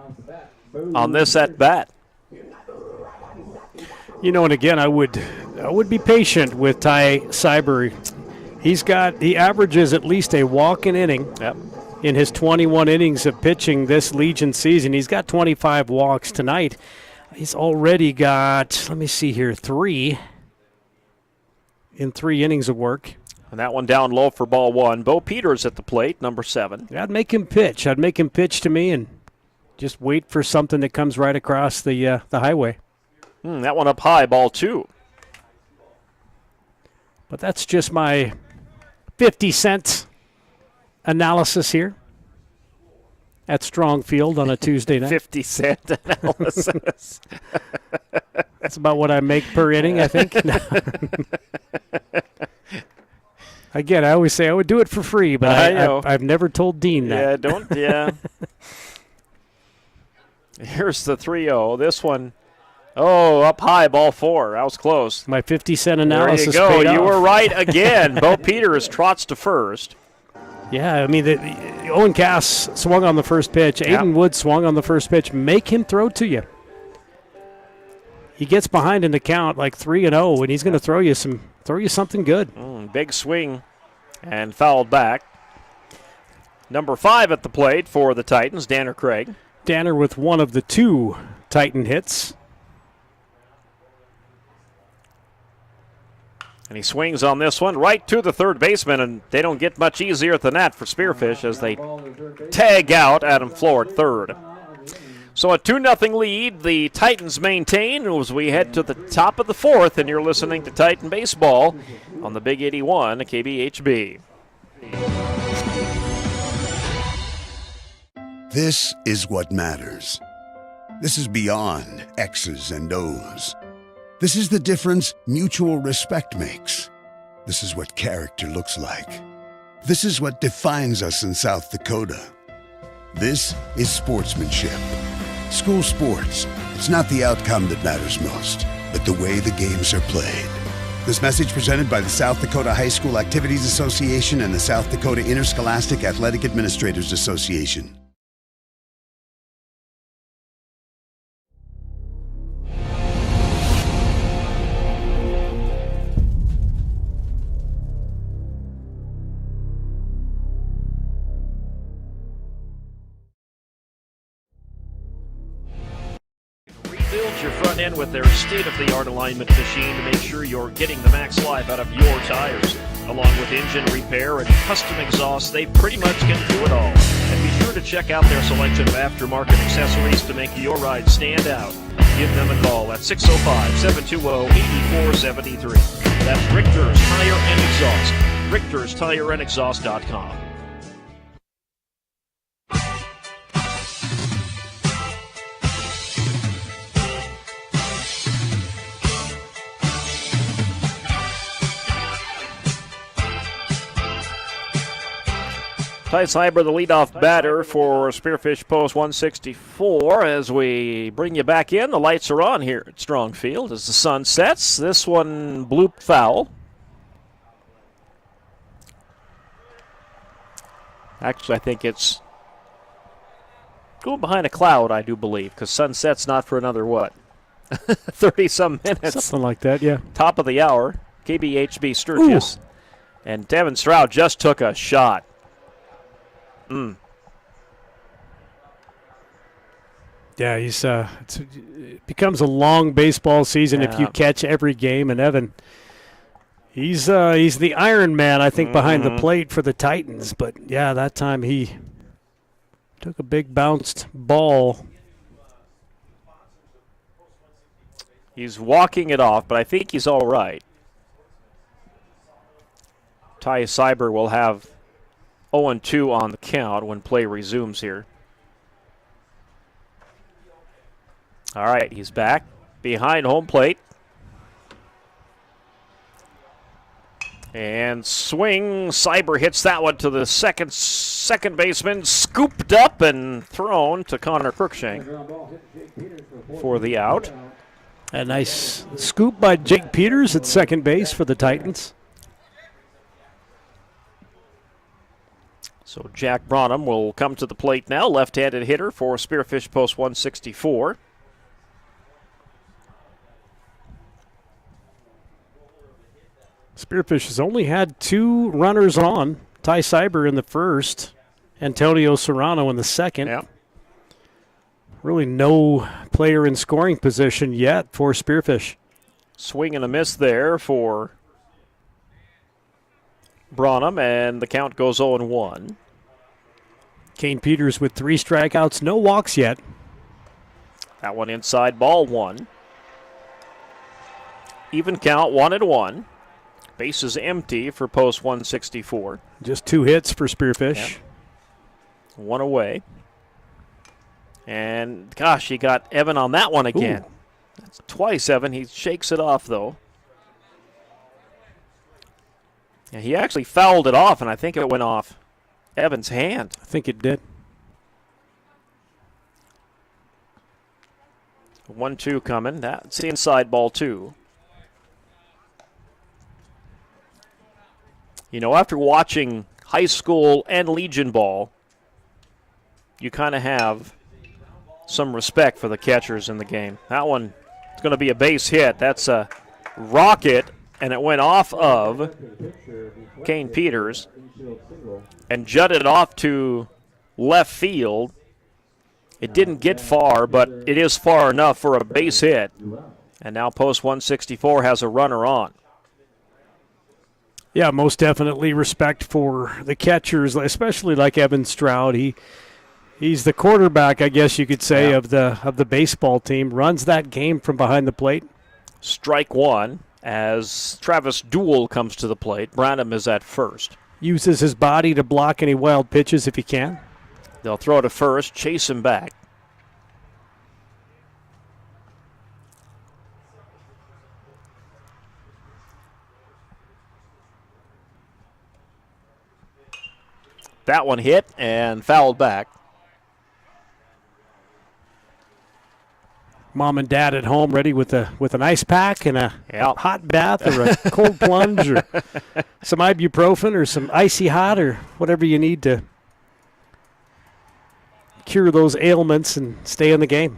on this at bat. You know, and again, I would be patient with Ty Cyber. He averages at least a walk an inning. Yep. In his 21 innings of pitching this Legion season. He's got 25 walks tonight. He's already got, let me see here, 3 in 3 innings of work. And that one down low for ball one. Bo Peters at the plate, number 7. I'd make him pitch. I'd make him pitch to me and just wait for something that comes right across the highway. That one up high, ball 2. But that's just my 50-cent analysis here at Strong Field on a Tuesday night. 50-cent analysis. That's about what I make per inning, I think. Again, I always say I would do it for free, but I've never told Dean that. Yeah. Here's the 3-0. This one, up high, ball 4. That was close. My 50-cent analysis There you go. paid You off. were right again. Bo Peters trots to first. Yeah, I mean, Owen Cass swung on the first pitch. Aiden Wood swung on the first pitch. Make him throw to you. He gets behind in the count like 3-0, and he's going to throw you something good. Big swing and fouled back. Number 5 at the plate for the Titans, Danner Craig. Danner with one of the 2 Titan hits. And he swings on this one right to the third baseman, and they don't get much easier than that for Spearfish as they tag out Adam Floor at third. So a 2-0 lead, the Titans maintain as we head to the top of the fourth, and you're listening to Titan Baseball on the Big 81 KBHB. This is what matters. This is beyond X's and O's. This is the difference mutual respect makes. This is what character looks like. This is what defines us in South Dakota. This is sportsmanship. School sports, it's not the outcome that matters most, but the way the games are played. This message presented by the South Dakota High School Activities Association and the South Dakota Interscholastic Athletic Administrators Association. Build your front end with their state-of-the-art alignment machine to make sure you're getting the max life out of your tires. Along with engine repair and custom exhausts, they pretty much can do it all. And be sure to check out their selection of aftermarket accessories to make your ride stand out. Give them a call at 605-720-8473. That's Richter's Tire and Exhaust. RichtersTireandExhaust.com. Ty Cyber, the leadoff batter for Spearfish Post 164. As we bring you back in, the lights are on here at Strong Field as the sun sets. This one bloop foul. Actually, I think it's going behind a cloud, I do believe, because sunset's not for another, 30-some minutes. Something like that, yeah. Top of the hour, KBHB Sturgis. Ooh. And Devin Stroud just took a shot. Yeah, it becomes a long baseball season if you catch every game. And Evan, he's the Iron Man, I think, behind the plate for the Titans. But yeah, that time he took a big bounced ball. He's walking it off, but I think he's all right. Ty Cyber will have 0-2 on the count when play resumes here. All right, he's back behind home plate. And swing. Cyber hits that one to the second baseman. Scooped up and thrown to Connor Cruikshank for the out. A nice scoop by Jake Peters at second base for the Titans. So Jack Bronham will come to the plate now, left-handed hitter for Spearfish Post 164. Spearfish has only had 2 runners on. Ty Cyber in the first, Antonio Serrano in the second. Yeah. Really no player in scoring position yet for Spearfish. Swing and a miss there for Bronham, and the count goes 0-1. Kane Peters with 3 strikeouts, no walks yet. That one inside, ball 1. Even count, 1-1. Base is empty for Post 164. Just 2 hits for Spearfish. Yeah. 1 away. And, gosh, he got Evan on that one again. Ooh. That's twice, Evan. He shakes it off, though. Yeah, he actually fouled it off, and I think it went off Evan's hand. I think it did. 1-2 coming. That's inside, ball 2. You know, after watching high school and Legion ball, you kind of have some respect for the catchers in the game. That one is going to be a base hit. That's a rocket, and it went off of Kane Peters and jutted off to left field. It didn't get far, but it is far enough for a base hit. And now Post 164 has a runner on. Yeah, most definitely respect for the catchers, especially like Evan Stroud. He's the quarterback, I guess you could say, of the baseball team. Runs that game from behind the plate. Strike one as Travis Duell comes to the plate. Branham is at first. Uses his body to block any wild pitches if he can. They'll throw to first, chase him back. That one hit and fouled back. Mom and dad at home ready with an ice pack and a hot bath or a cold plunge or some ibuprofen or some icy hot or whatever you need to cure those ailments and stay in the game.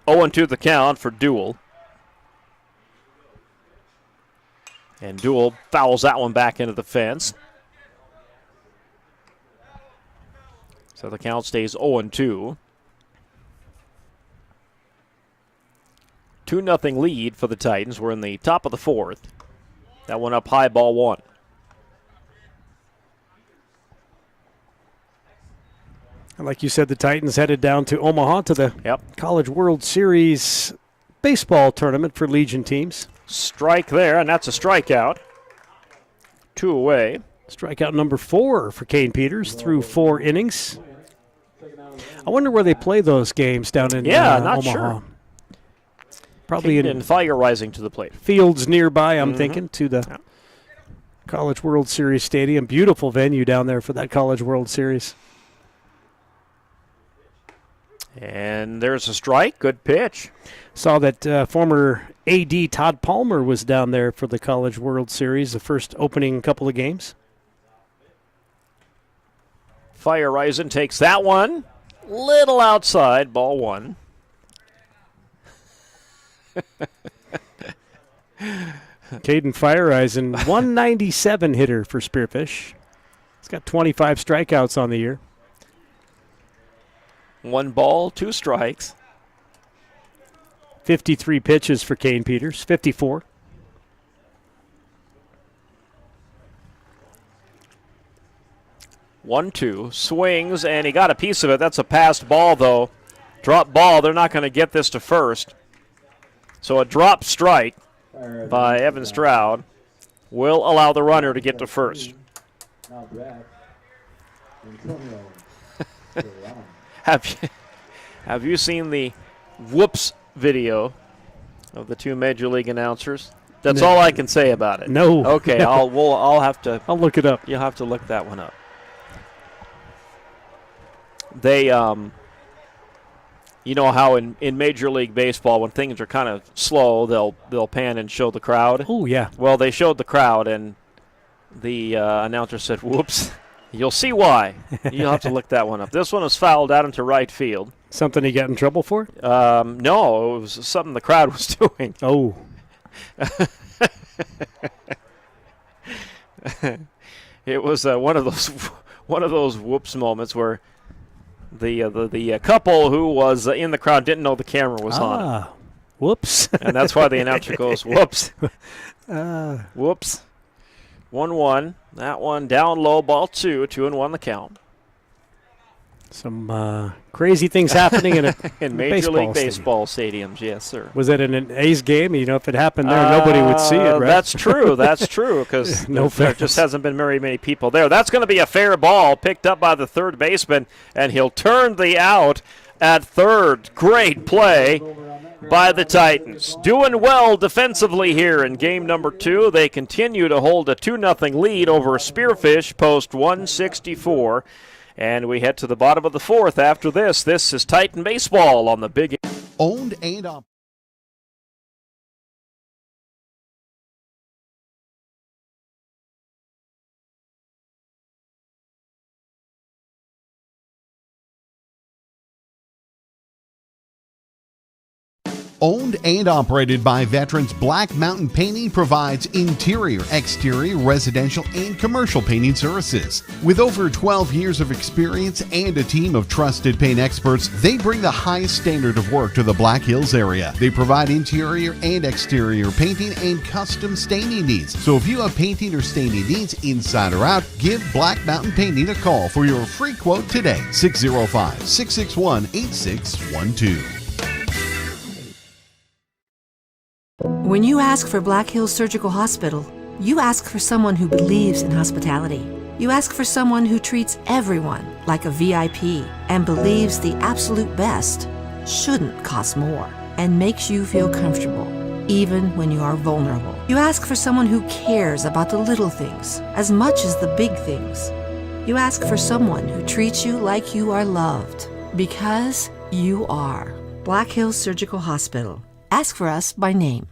0-2 the count for Duell. And Duell fouls that one back into the fence. So the count stays 0-2. 2-0 lead for the Titans. We're in the top of the fourth. That one up high, ball one. And like you said, the Titans headed down to Omaha to the College World Series baseball tournament for Legion teams. Strike there, and that's a strikeout. 2 away. Strikeout number 4 for Kane Peters through 4 innings. I wonder where they play those games down in not Omaha. sure. Probably in Fire Rising to the plate. Fields nearby, I'm thinking, to the College World Series Stadium. Beautiful venue down there for that College World Series. And there's a strike. Good pitch. Saw that former AD Todd Palmer was down there for the College World Series, the first opening couple of games. Fire Rising takes that one. Little outside, ball one. Caden Fireeisen, 197 hitter for Spearfish. He's got 25 strikeouts on the year. 1 ball, 2 strikes. 53 pitches for Kane Peters, 54. One, two, swings, and he got a piece of it. That's a passed ball, though. Drop ball. They're not going to get this to first. So a drop strike by Evan Stroud will allow the runner to get to first. Have you seen the whoops video of the 2 Major League announcers? That's all I can say about it. No. Okay, No. I'll look it up. You'll have to look that one up. They, you know how in Major League Baseball, when things are kind of slow, they'll pan and show the crowd. Oh yeah. Well, they showed the crowd, and the announcer said, "Whoops." You'll see why. You'll have to look that one up. This one was fouled out into right field. Something he got in trouble for? No, it was something the crowd was doing. Oh. It was one of those whoops moments where the couple who was in the crowd didn't know the camera was on. Whoops. And that's why the announcer goes, "Whoops." Whoops. 1-1. That one down low, ball 2. 2-1 the count. Some crazy things happening in Major League Baseball stadiums, yes, sir. Was it in an A's game? You know, if it happened there, nobody would see it, right? That's true. That's true, because there just hasn't been very many people there. That's going to be a fair ball picked up by the third baseman, and he'll turn the out at third. Great play by the Titans. Doing well defensively here in game number 2. They continue to hold a 2-0 lead over Spearfish post 164. And we head to the bottom of the fourth after this. This is Titan Baseball on the Big. Owned and operated. Owned and operated by veterans, Black Mountain Painting provides interior, exterior, residential, and commercial painting services. With over 12 years of experience and a team of trusted paint experts, they bring the highest standard of work to the Black Hills area. They provide interior and exterior painting and custom staining needs. So if you have painting or staining needs inside or out, give Black Mountain Painting a call for your free quote today. 605-661-8612. When you ask for Black Hills Surgical Hospital, you ask for someone who believes in hospitality. You ask for someone who treats everyone like a VIP and believes the absolute best shouldn't cost more and makes you feel comfortable, even when you are vulnerable. You ask for someone who cares about the little things as much as the big things. You ask for someone who treats you like you are loved, because you are. Black Hills Surgical Hospital. Ask for us by name.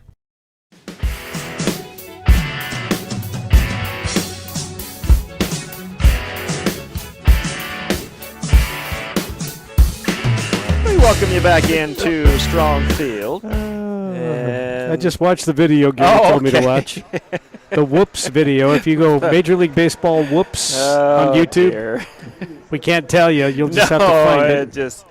We welcome you back into Strong Field. I just watched the video Gary told me to watch. The Whoops video. If you go Major League Baseball Whoops on YouTube, dear. We can't tell you. You'll just have to find it. Just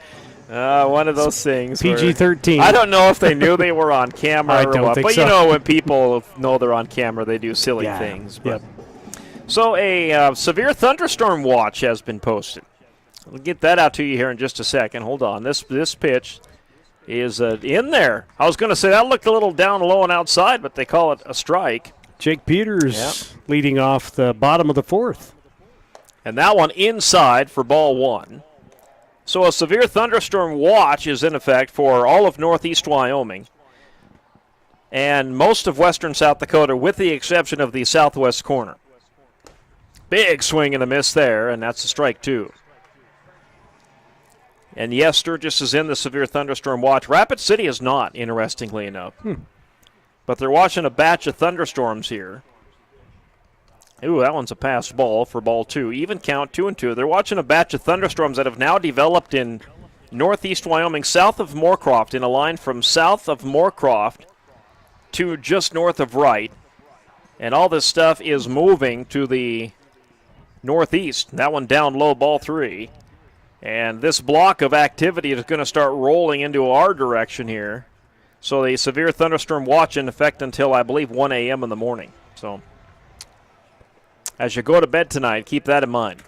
one of those things. PG-13. I don't know if they knew they were on camera I or don't what, think but so. you know when people know they're on camera, they do silly things. But. So a severe thunderstorm watch has been posted. We'll get that out to you here in just a second. Hold on. This pitch is in there. I was going to say that looked a little down low and outside, but they call it a strike. Jake Peters leading off the bottom of the fourth. And that one inside for ball one. So a severe thunderstorm watch is in effect for all of northeast Wyoming and most of western South Dakota, with the exception of the southwest corner. Big swing and a miss there, and that's a strike two. And yes, Sturgis is in the severe thunderstorm watch. Rapid City is not, interestingly enough. But they're watching a batch of thunderstorms here. Ooh, that one's a pass ball for ball two. Even count 2-2. They're watching a batch of thunderstorms that have now developed in northeast Wyoming, south of Moorcroft, in a line from south of Moorcroft to just north of Wright. And all this stuff is moving to the northeast. That one down low, ball three. And this block of activity is going to start rolling into our direction here. So the severe thunderstorm watch in effect until, I believe, 1 a.m. in the morning. So as you go to bed tonight, keep that in mind.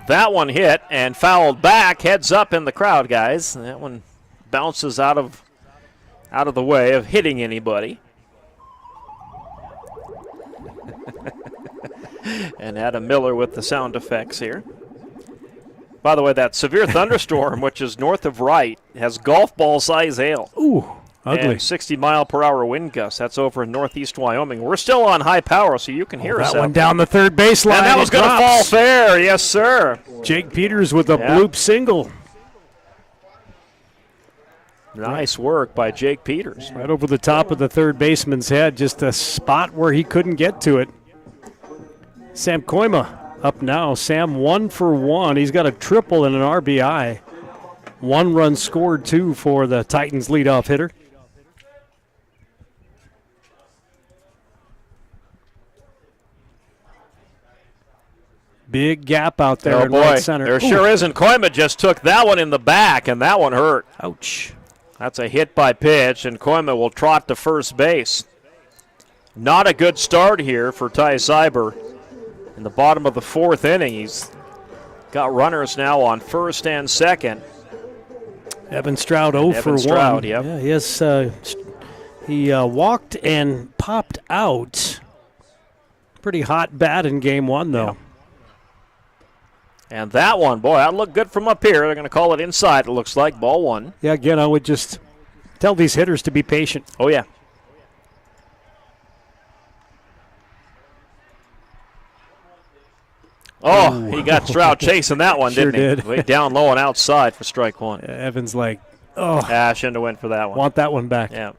That one hit and fouled back, heads up in the crowd, guys. That one bounces out of the way of hitting anybody. And Adam Miller with the sound effects here. By the way, that severe thunderstorm, which is north of Wright, has golf ball size hail. Ooh, ugly. And 60-mile-per-hour wind gusts. That's over in northeast Wyoming. We're still on high power, so you can hear us. That one down the third baseline. And that was going to fall fair. Yes, sir. Jake Peters with a bloop single. Nice work by Jake Peters. Right over the top of the third baseman's head, just a spot where he couldn't get to it. Sam Koima up now. Sam 1 for 1. He's got a triple and an RBI. 1 run scored, too, for the Titans leadoff hitter. Big gap out there in right center. There sure isn't. Koima just took that one in the back, and that one hurt. Ouch. That's a hit by pitch, and Koima will trot to first base. Not a good start here for Ty Cyber. In the bottom of the fourth inning, he's got runners now on first and second. Evan Stroud 0 for 1. Stroud, yep. Yeah, yes, he walked and popped out. Pretty hot bat in game one, though. Yeah. And that one, boy, that looked good from up here. They're going to call it inside, it looks like. Ball one. Yeah, again, I would just tell these hitters to be patient. Oh, yeah. Oh, he got Stroud chasing that one, Sure didn't he? did. Way down low and outside for strike one. Yeah, Evans like, oh. Shouldn't have went for that one. Want that one back. Yeah.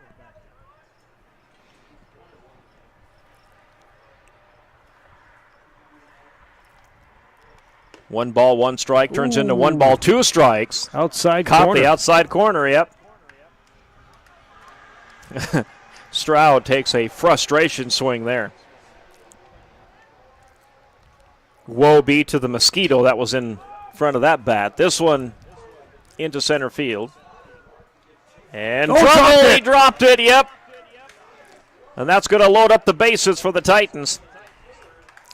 1 ball, 1 strike turns into 1 ball, 2 strikes. Outside Caught corner. the outside corner, yep. Stroud takes a frustration swing there. Woe be to the mosquito that was in front of that bat. This one into center field. And he dropped it, yep. And that's going to load up the bases for the Titans.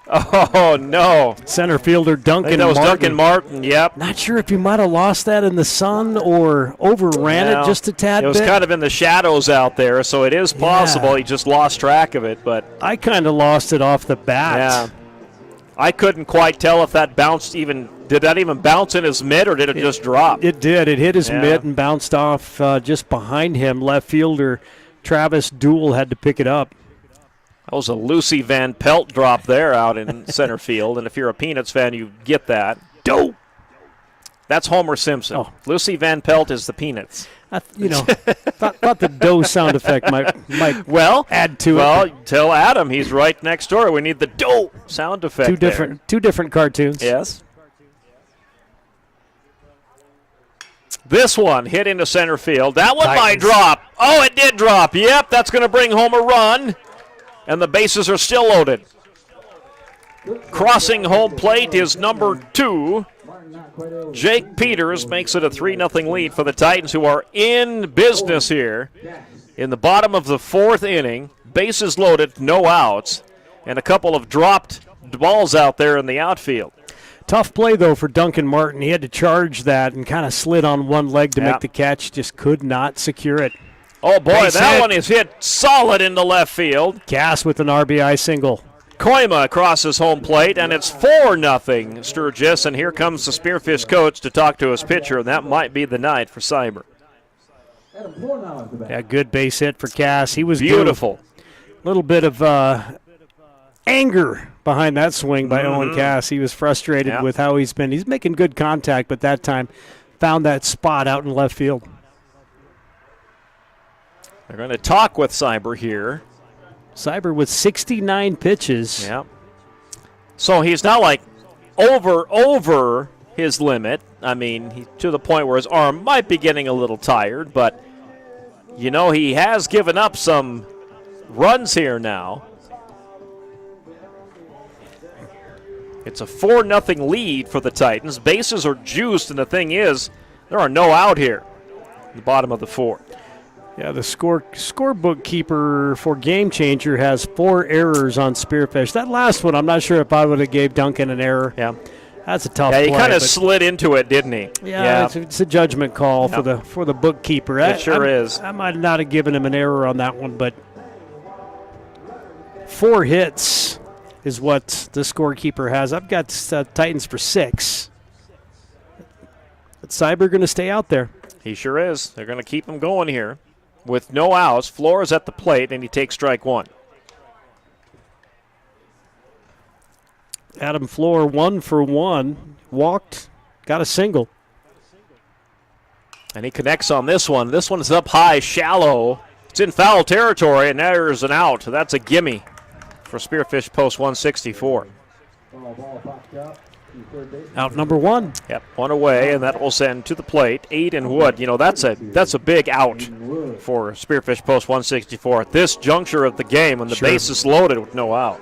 Oh, no. Center fielder Duncan that was Martin. Duncan Martin, yep. Not sure if you might have lost that in the sun or overran it just a tad bit. It was kind of in the shadows out there, so it is possible he just lost track of it. But I kind of lost it off the bat. Yeah. I couldn't quite tell if that bounced even. Did that even bounce in his mitt, or did it just drop? It did. It hit his mitt and bounced off just behind him. Left fielder Travis Dool had to pick it up. That was a Lucy Van Pelt drop there out in center field, and if you're a Peanuts fan, you get that. Dope. That's Homer Simpson. Oh. Lucy Van Pelt is the Peanuts. Thought the dough sound effect might add to it. Well, tell Adam he's right next door. We need the dough sound effect. Two different cartoons. Yes. This one hit into center field. That one might drop. Oh, it did drop. Yep, that's going to bring home a run. And the bases are still loaded. Crossing home plate is number 2. Jake Peters makes it a 3-0 lead for the Titans, who are in business here in the bottom of the 4th inning. Bases loaded, no outs, and a couple of dropped balls out there in the outfield. Tough play, though, for Duncan Martin. He had to charge that and kind of slid on one leg to make the catch. Just could not secure it. Oh, boy, that one is hit solid into left field. Cass with an RBI single. Koima crosses home plate, and it's 4-0 Sturgis, and here comes the Spearfish coach to talk to his pitcher, and that might be the night for Cyber. Yeah, good base hit for Cass. He was beautiful. A little bit of anger behind that swing by Owen Cass. He was frustrated with how he's been. He's making good contact, but that time found that spot out in left field. They're going to talk with Cyber here. Cyber with 69 pitches. Yeah. So he's not like over his limit. I mean, to the point where his arm might be getting a little tired, but, he has given up some runs here now. It's a 4-0 lead for the Titans. Bases are juiced, and the thing is, there are no out here in the bottom of the 4th. Yeah, the scorebook keeper for Game Changer has 4 errors on Spearfish. That last one, I'm not sure if I would have gave Duncan an error. Yeah, that's a tough play. Yeah, he kind of slid into it, didn't he? Yeah. It's a judgment call for the bookkeeper. It sure is. I might not have given him an error on that one, but 4 hits is what the scorekeeper has. I've got Titans for 6. But Cyber going to stay out there. He sure is. They're going to keep him going here. With no outs, Flores at the plate, and he takes strike 1. Adam Floor 1 for 1. Walked, got a single. And he connects on this one. This one is up high, shallow. It's in foul territory, and there's an out. That's a gimme for Spearfish Post 164. Out number 1. Yep, 1 away, and that will send to the plate Aiden Wood. That's a big out for Spearfish Post 164 at this juncture of the game when the base is loaded with no out.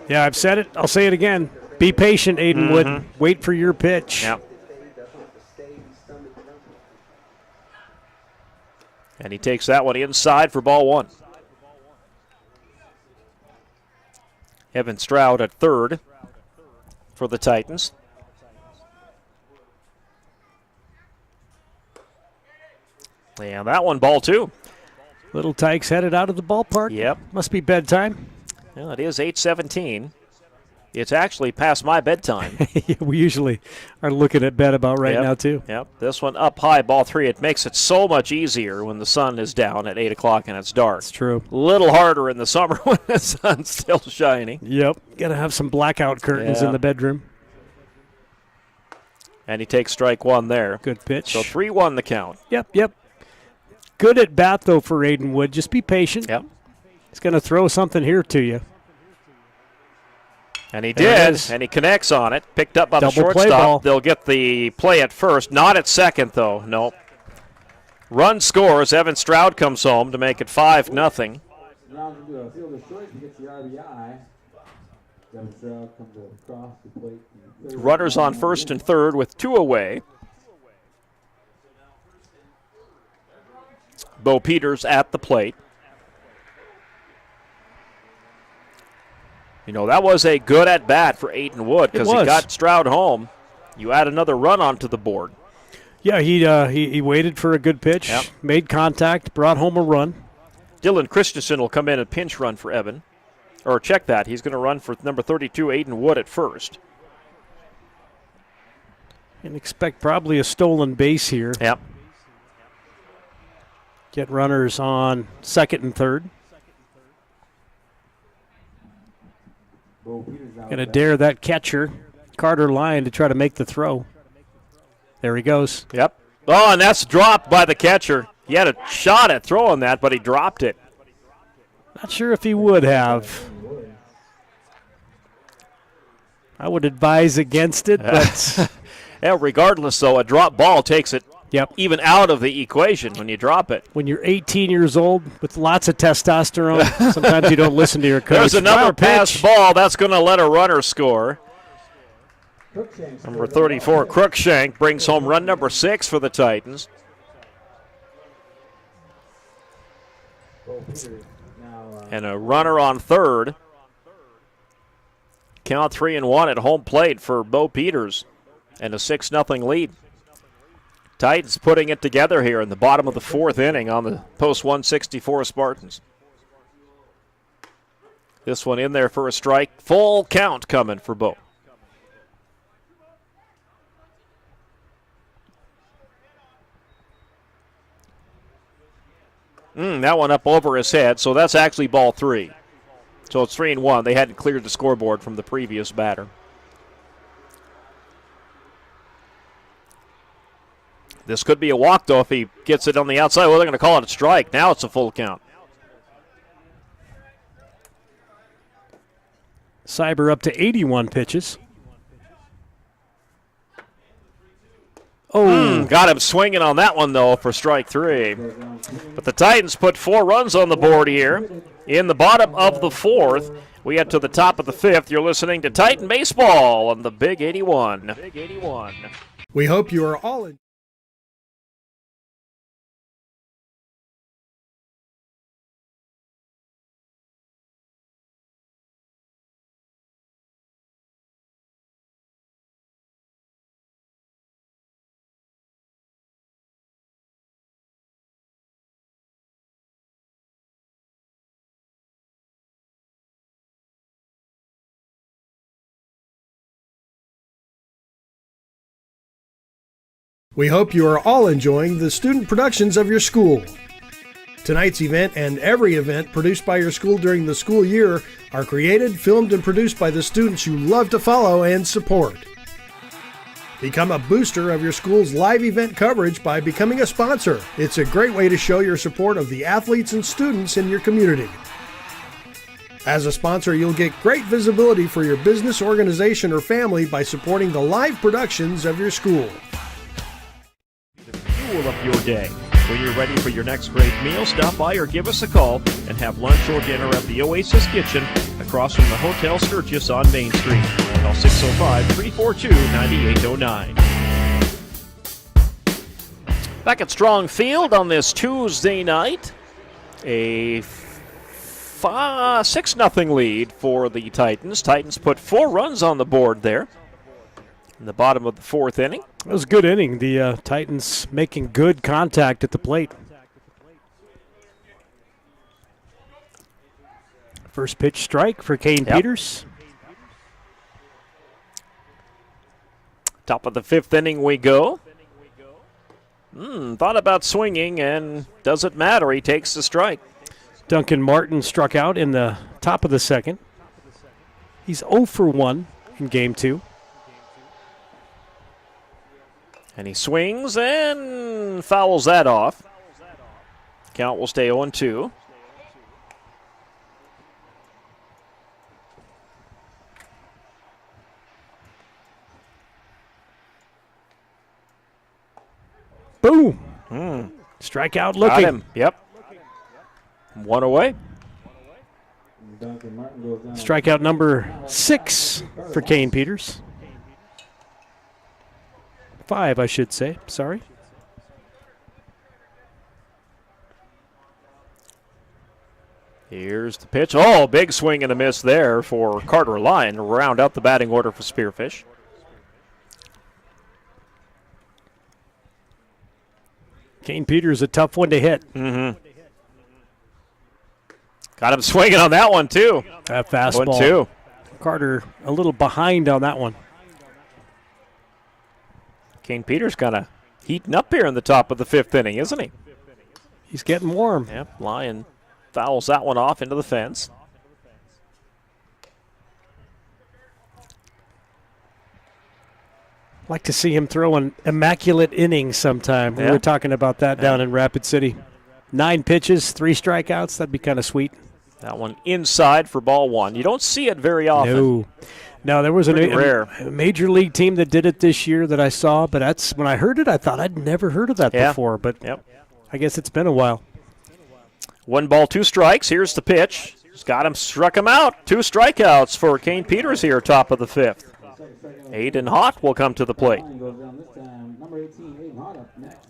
Yeah, I've said it. I'll say it again. Be patient, Aiden Wood. Wait for your pitch. Yep. And he takes that one inside for ball 1. Evan Stroud at third for the Titans. And that one, ball 2. Little Tykes headed out of the ballpark. Yep. Must be bedtime. Well, it is 8:17. It's actually past my bedtime. We usually are looking at bed about now, too. Yep. This one up high, ball 3. It makes it so much easier when the sun is down at 8 o'clock and it's dark. It's true. A little harder in the summer when the sun's still shining. Yep. Got to have some blackout curtains in the bedroom. And he takes strike 1 there. Good pitch. So 3-1 the count. Yep. Good at bat, though, for Aiden Wood. Just be patient. Yep. He's going to throw something here to you. And he There it did, is. and he connects on it. Picked up by Double the play ball. shortstop. They'll get the play at first. Not at second, though. Nope. Run scores. Evan Stroud comes home to make it 5-0. Round into a fielder's choice. He gets the RBI. Devin Stroud comes across the plate. Runners on first and third with 2 away. Bo Peters at the plate. You know, that was a good at-bat for Aiden Wood because he got Stroud home. You add another run onto the board. Yeah, he waited for a good pitch, made contact, brought home a run. Dylan Christensen will come in and pinch run for Evan. Or check that. He's going to run for number 32, Aiden Wood, at first. And expect probably a stolen base here. Yep. Get runners on second and third. Going to dare that catcher, Carter Lyon, to try to make the throw. There he goes. Yep. Oh, and that's dropped by the catcher. He had a shot at throwing that, but he dropped it. Not sure if he would have. I would advise against it, but yeah, regardless, though, a drop ball takes it even out of the equation when you drop it. When you're 18 years old with lots of testosterone, sometimes you don't listen to your coach. There's another Wow, pass pitch. ball. That's going to let a runner score. Number 34, Crookshank, brings home run number 6 for the Titans. And a runner on third. Count 3-1 at home plate for Bo Peters. And a 6-0 lead. Titans putting it together here in the bottom of the 4th inning on the post-164 Spartans. This one in there for a strike. Full count coming for Bo. That one up over his head, so that's actually ball 3. So it's 3-1. They hadn't cleared the scoreboard from the previous batter. This could be a walk, though, if he gets it on the outside. Well, they're going to call it a strike. Now it's a full count. Cyber up to 81 pitches. Oh, got him swinging on that one, though, for strike 3. But the Titans put 4 runs on the board here in the bottom of the 4th. We get to the top of the 5th. You're listening to Titan Baseball on the Big 81. Big 81. We hope you are all in. We hope you are all enjoying the student productions of your school. Tonight's event and every event produced by your school during the school year are created, filmed, and produced by the students you love to follow and support. Become a booster of your school's live event coverage by becoming a sponsor. It's a great way to show your support of the athletes and students in your community. As a sponsor, you'll get great visibility for your business, organization, or family by supporting the live productions of your school. Fuel up your day. When you're ready for your next great meal, stop by or give us a call and have lunch or dinner at the Oasis Kitchen across from the Hotel Sturgis on Main Street. Call 605-342-9809. Back at Strong Field on this Tuesday night, a 6-0 lead for the Titans. Titans put 4 runs on the board there in the bottom of the 4th inning. It was a good inning. The Titans making good contact at the plate. First pitch strike for Kane Peters. Top of the 5th inning we go. Thought about swinging, and doesn't matter. He takes the strike. Duncan Martin struck out in the top of the 2nd. He's 0 for 1 in Game 2. And he swings and fouls that off. Count will stay 0-2. Boom. Hmm. Strikeout Got looking. him. Yep. 1 away. Duncan Martin goes down. Strikeout number 6 for Kane Peters. 5, I should say. Sorry. Here's the pitch. Oh, big swing and a miss there for Carter Lyon to round out the batting order for Spearfish. Kane Peters, a tough one to hit. Mm-hmm. Got him swinging on that one, too. That fastball. 1-2. Carter a little behind on that one. Kane Peters kind of heating up here in the top of the 5th inning, isn't he? He's getting warm. Yep, Lyon fouls that one off into the fence. Like to see him throw an immaculate inning sometime. Yeah. We were talking about that down in Rapid City. 9 pitches, 3 strikeouts. That'd be kind of sweet. That one inside for ball 1. You don't see it very often. No, there was rare. a major league team that did it this year that I saw, but that's when I heard it, I thought I'd never heard of that before. But I guess it's been a while. 1 ball, 2 strikes. Here's the pitch. He's got him, struck him out. 2 strikeouts for Kane Peters here, top of the 5th. Aiden Hott will come to the plate. Number 18, Aiden Hott up next.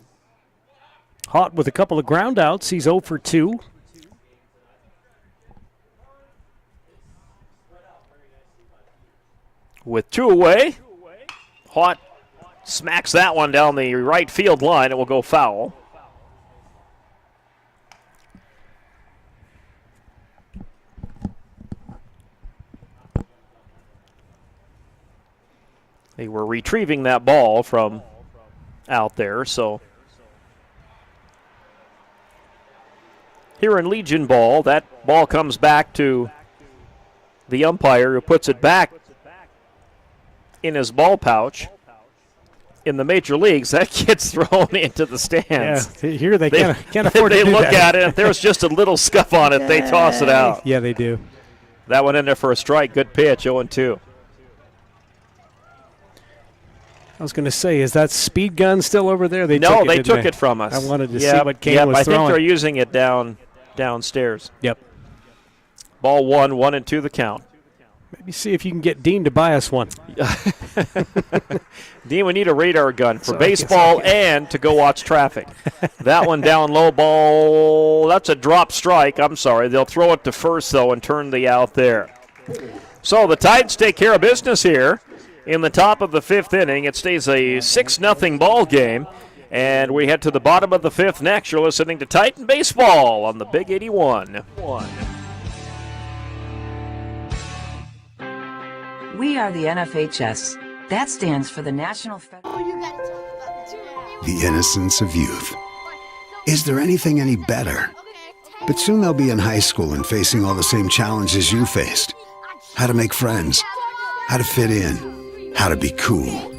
Hott with a couple of ground outs. He's 0 for 2. With 2 away, Hott smacks that one down the right field line. It will go foul. They were retrieving that ball from out there, so here in Legion ball, that ball comes back to the umpire who puts it back in his ball pouch. In the major leagues, that gets thrown into the stands. Yeah, here they can't afford they to do look that. at it. If there's just a little scuff on it, they toss it out. Yeah, they do. That one in there for a strike. Good pitch, 0-2. I was going to say, is that speed gun still over there? They No, took it, they didn't took it from us. I wanted to see what Kane was I throwing. think they're using it downstairs. Yep. Ball 1-2 the count. Maybe see if you can get Dean to buy us one. Dean, we need a radar gun for baseball and to go watch traffic. That one down low ball. That's a drop strike. I'm sorry. They'll throw it to first, though, and turn the out there. So the Titans take care of business here in the top of the 5th inning. It stays a 6-0 ball game. And we head to the bottom of the 5th next. You're listening to Titan Baseball on the Big 81. We are the NFHS. That stands for the National The innocence of youth. Is there anything any better? But soon they'll be in high school and facing all the same challenges you faced. How to make friends, how to fit in, how to be cool.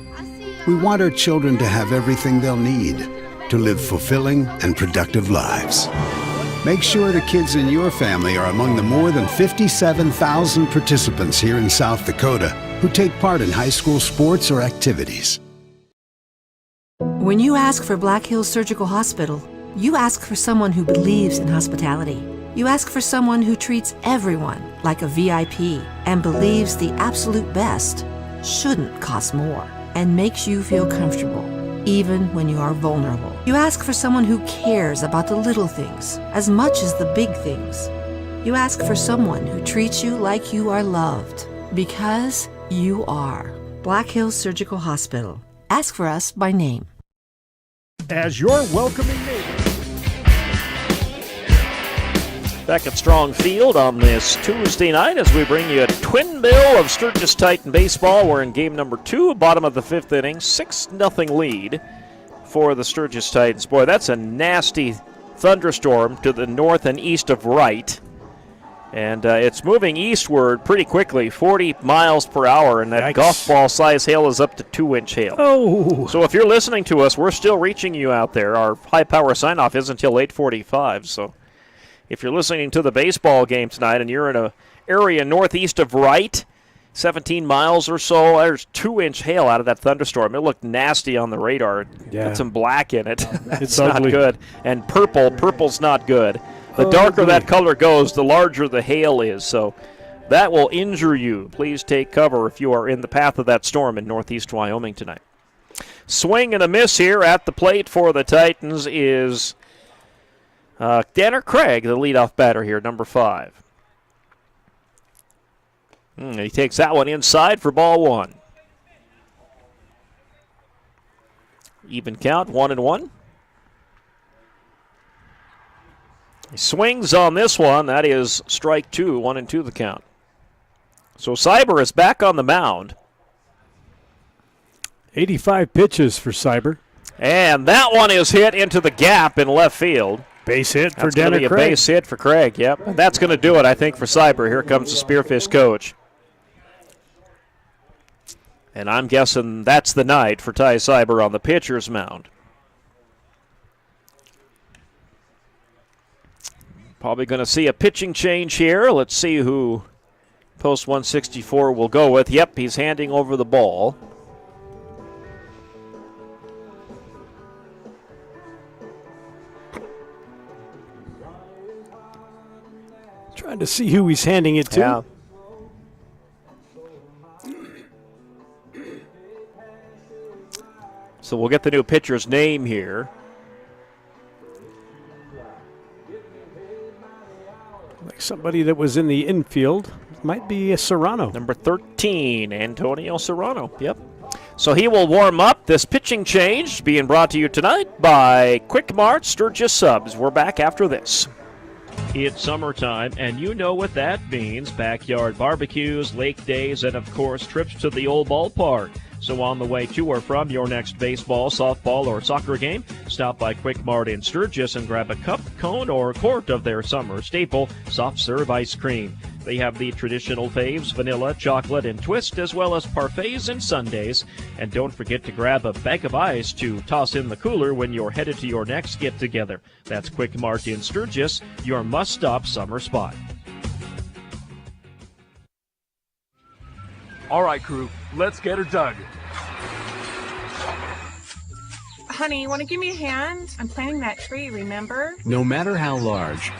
We want our children to have everything they'll need to live fulfilling and productive lives. Make sure the kids in your family are among the more than 57,000 participants here in South Dakota who take part in high school sports or activities. When you ask for Black Hills Surgical Hospital, you ask for someone who believes in hospitality. You ask for someone who treats everyone like a VIP and believes the absolute best shouldn't cost more and makes you feel comfortable, even when you are vulnerable. You ask for someone who cares about the little things as much as the big things. You ask for someone who treats you like you are loved, because you are. Black Hills Surgical Hospital. Ask for us by name. As your welcoming neighbor. Back at Strong Field on this Tuesday night as we bring you a twin bill of Sturgis Titan baseball. We're in game number 2, bottom of the 5th inning, 6-0 lead for the Sturgis Titans. Boy, that's a nasty thunderstorm to the north and east of Wright. And it's moving eastward pretty quickly, 40 miles per hour, and that golf ball size hail is up to 2-inch hail. Oh! So if you're listening to us, we're still reaching you out there. Our high power sign-off isn't until 8:45, so if you're listening to the baseball game tonight and you're in an area northeast of Wright, 17 miles or so. There's 2-inch hail out of that thunderstorm. It looked nasty on the radar. Yeah. Got some black in it. It's not ugly. good. And purple's not good. The darker that color goes, the larger the hail is. So that will injure you. Please take cover if you are in the path of that storm in northeast Wyoming tonight. Swing and a miss here at the plate for the Titans is Danner Craig, the leadoff batter here, number 5. He takes that one inside for ball 1. Even count, 1-1. He swings on this one. That is strike 2, 1-2 the count. So Cyber is back on the mound. 85 pitches for Cyber. And that one is hit into the gap in left field. Base hit for That's going to be a Craig. base hit for Craig, yep. And that's going to do it, I think, for Cyber. Here comes the Spearfish coach. And I'm guessing that's the night for Ty Cyber on the pitcher's mound. Probably going to see a pitching change here. Let's see who post 164 will go with. Yep, he's handing over the ball. Trying to see who he's handing it to. Yeah. So we'll get the new pitcher's name here. Like somebody that was in the infield. Might be a Serrano. Number 13, Antonio Serrano. Yep. So he will warm up. This pitching change being brought to you tonight by Quick Mart Sturgis Subs. We're back after this. It's summertime, and you know what that means. Backyard barbecues, lake days, and, of course, trips to the old ballpark. So on the way to or from your next baseball, softball, or soccer game, stop by Quick Mart in Sturgis and grab a cup, cone, or quart of their summer staple, soft-serve ice cream. They have the traditional faves, vanilla, chocolate, and twist, as well as parfaits and sundaes. And don't forget to grab a bag of ice to toss in the cooler when you're headed to your next get-together. That's Quick Mart in Sturgis, your must-stop summer spot. All right, crew, let's get her dug. Honey, you want to give me a hand? I'm planting that tree, remember? No matter how large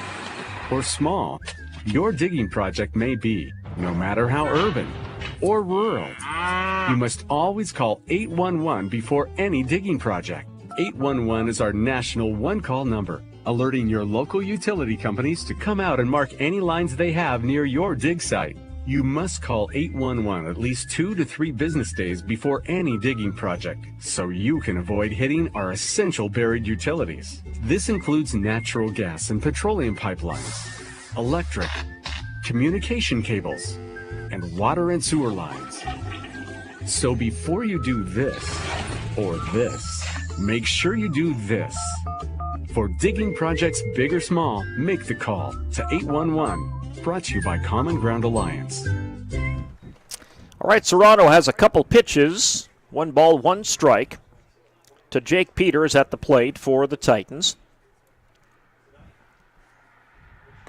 or small your digging project may be, no matter how urban or rural, you must always call 811 before any digging project. 811 is our national one-call number, alerting your local utility companies to come out and mark any lines they have near your dig site. You must call 811 at least 2 to 3 business days before any digging project, so you can avoid hitting our essential buried utilities. This includes natural gas and petroleum pipelines, electric, communication cables, and water and sewer lines. So before you do this or this, make sure you do this. For digging projects big or small, make the call to 811. Brought to you by Common Ground Alliance. All right, Serrano has a couple pitches. 1 ball, 1 strike to Jake Peters at the plate for the Titans.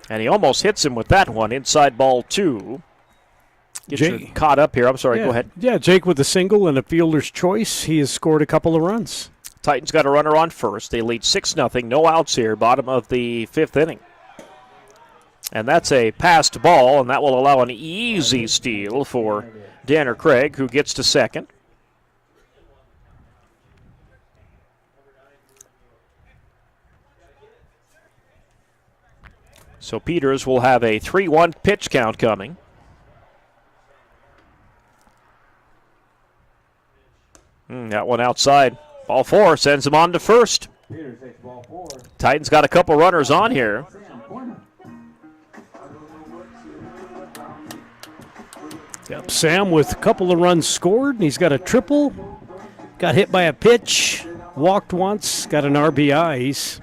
And he almost hits him with that one, inside ball 2. Get you caught up here. I'm sorry, Yeah. Go ahead. Yeah, Jake with a single and a fielder's choice. He has scored a couple of runs. Titans got a runner on first. They lead 6-0. No outs here, bottom of the 5th inning. And that's a passed ball, and that will allow an easy steal for Danner Craig, who gets to second. So Peters will have a 3-1 pitch count coming. That one outside. Ball 4 sends him on to first. Titans got a couple runners on here. Yep, Sam with a couple of runs scored. He's got a triple. Got hit by a pitch. Walked once. Got an RBI. He's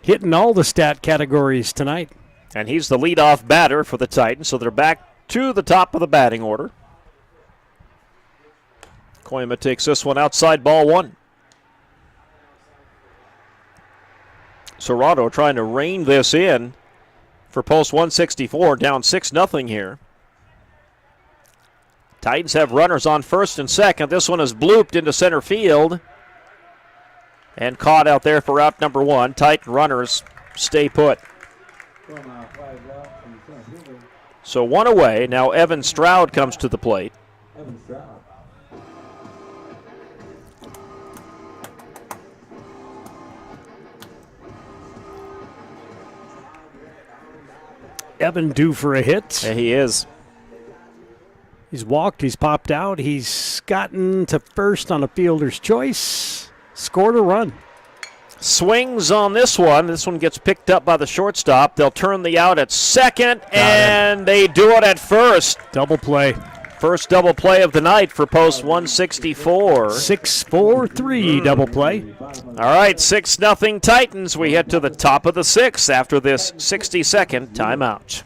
hitting all the stat categories tonight. And he's the leadoff batter for the Titans, so they're back to the top of the batting order. Koima takes this one outside, ball 1. Serrano trying to rein this in for post 164, down 6-0 here. Titans have runners on first and second. This one is blooped into center field and caught out there for out number 1. Titan runners stay put. So 1 away. Now Evan Stroud comes to the plate. Evan Stroud. Evan due for a hit. Yeah, he is. He's walked, he's popped out, he's gotten to first on a fielder's choice, scored a run. Swings on this one. This one gets picked up by the shortstop. They'll turn the out at second, and they do it at first. Double play. First double play of the night for post 164. 6-4-3 double play. All right, 6-0 Titans. We head to the top of the 6th after this 60-second timeout.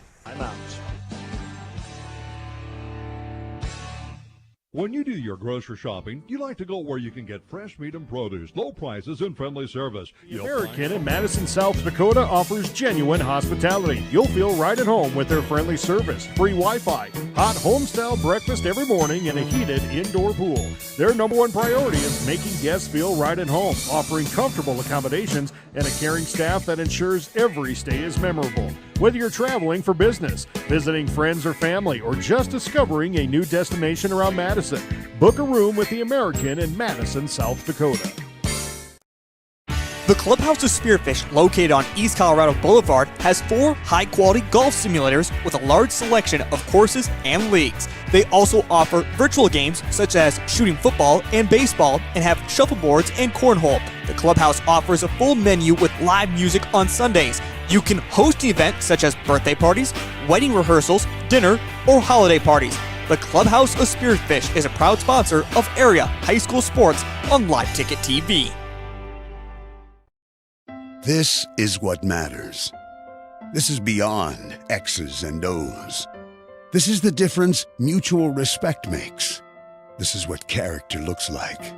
When you do your grocery shopping, you like to go where you can get fresh meat and produce, low prices, and friendly service. American in Madison, South Dakota offers genuine hospitality. You'll feel right at home with their friendly service, free Wi-Fi, hot home-style breakfast every morning, and a heated indoor pool. Their number one priority is making guests feel right at home, offering comfortable accommodations and a caring staff that ensures every stay is memorable. Whether you're traveling for business, visiting friends or family, or just discovering a new destination around Madison, book a room with the American in Madison, South Dakota. The Clubhouse of Spearfish, located on East Colorado Boulevard, has 4 high-quality golf simulators with a large selection of courses and leagues. They also offer virtual games such as shooting football and baseball, and have shuffleboards and cornhole. The Clubhouse offers a full menu with live music on Sundays. You can host an event such as birthday parties, wedding rehearsals, dinner, or holiday parties. The Clubhouse of Spearfish is a proud sponsor of area high school sports on Live Ticket TV. This is what matters. This is beyond X's and O's. This is the difference mutual respect makes. This is what character looks like.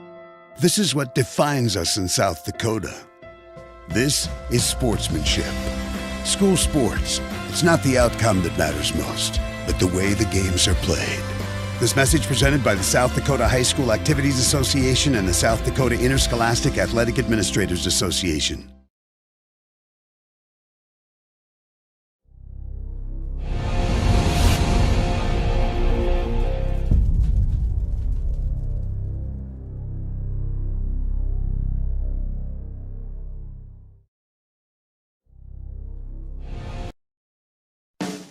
This is what defines us in South Dakota. This is sportsmanship. School sports. It's not the outcome that matters most, but the way the games are played. This message presented by the South Dakota High School Activities Association and the South Dakota Interscholastic Athletic Administrators Association.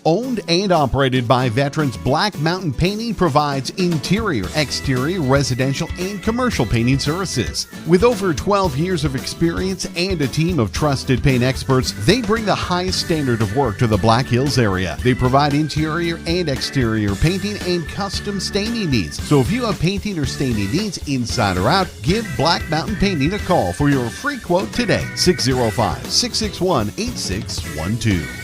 Owned and operated by veterans, Black Mountain Painting provides interior, exterior, residential, and commercial painting services. With over 12 years of experience and a team of trusted paint experts, they bring the highest standard of work to the Black Hills area. They provide interior and exterior painting and custom staining needs. So if you have painting or staining needs inside or out, give Black Mountain Painting a call for your free quote today. 605-661-8612.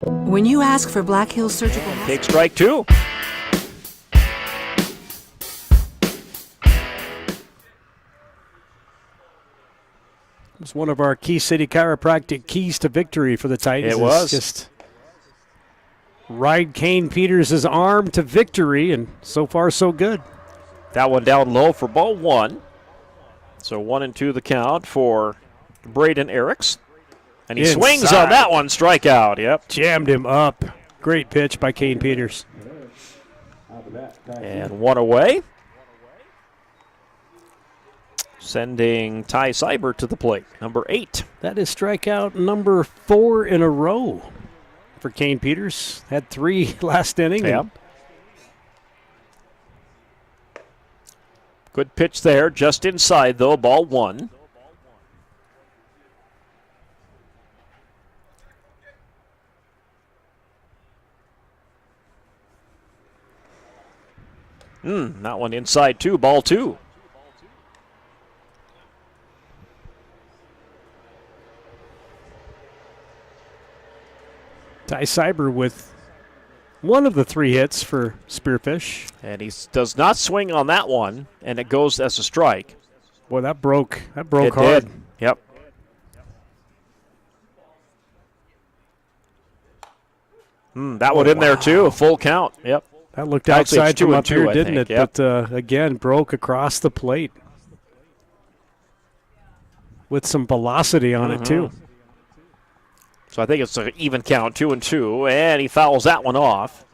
When you ask for Black Hills Surgical Take strike 2. It's one of our Key City Chiropractic keys to victory for the Titans. It was. Just ride Kane Peters' arm to victory, and so far so good. That one down low for ball 1. So 1-2 the count for Braden Eriks. And he swings on that one, strikeout. Yep. Jammed him up. Great pitch by Kane Peters. And 1 away. Sending Ty Cyber to the plate, number 8. That is strikeout number 4 in a row for Kane Peters. Had 3 last inning. Yep. Good pitch there, just inside though, ball 1. That one inside too, ball 2. Ty Cyber with one of the 3 hits for Spearfish. And he does not swing on that one, and it goes as a strike. Boy, that broke It hard. did. Yep. That one in there, too. A full count. Yep. That looked Actually, outside it's 2 from and up 2, here, I didn't think. it? Yep. But, again, broke across the plate with some velocity on it, too. So I think it's an even count, 2 and 2, and he fouls that one off.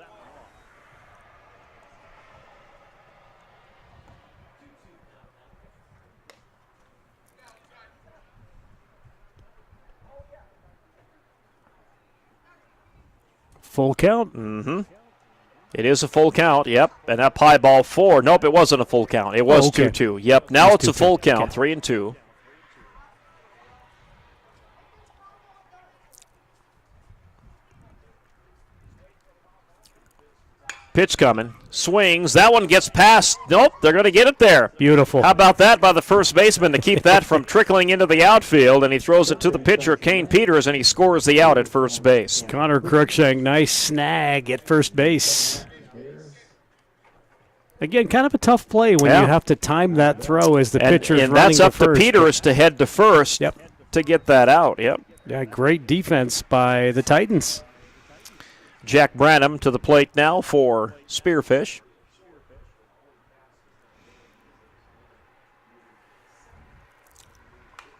Full count? Mm-hmm. It is a full count, yep. And that pie ball 4. Nope, it wasn't a full count. It was 2-2. Yep, now it's a full count, 3 and 2. Pitch coming. Swings. That one gets past. Nope, they're going to get it there. Beautiful. How about that by the first baseman to keep that from trickling into the outfield? And he throws it to the pitcher, Kane Peters, and he scores the out at first base. Connor Cruikshank, nice snag at first base. Again, kind of a tough play when you have to time that throw as the pitcher's running to first. And that's up to Peters to head to first to get that out. Yep. Yeah, great defense by the Titans. Jack Branham to the plate now for Spearfish.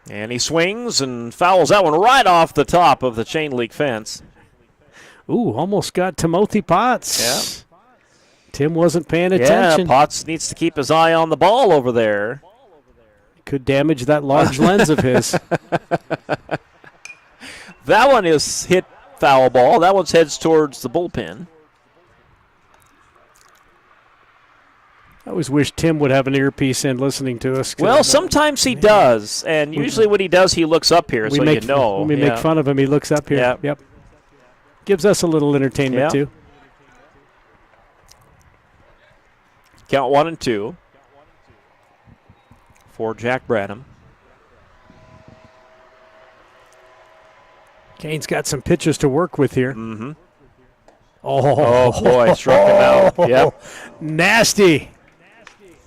And he swings and fouls that one right off the top of the chain link fence. Ooh, almost got Timothy Potts. Yeah. Tim wasn't paying attention. Yeah, Potts needs to keep his eye on the ball over there. Could damage that large lens of his. That one is hit foul ball. That one's heads towards the bullpen. I always wish Tim would have an earpiece in listening to us. Well, sometimes he does, and usually when he does, he looks up here, so you know. When we make fun of him, he looks up here. Yep. Gives us a little entertainment, too. Count 1 and 2 for Jack Branham. Kane's got some pitches to work with here. Mm-hmm. Oh, boy, struck him out. Yep. Nasty.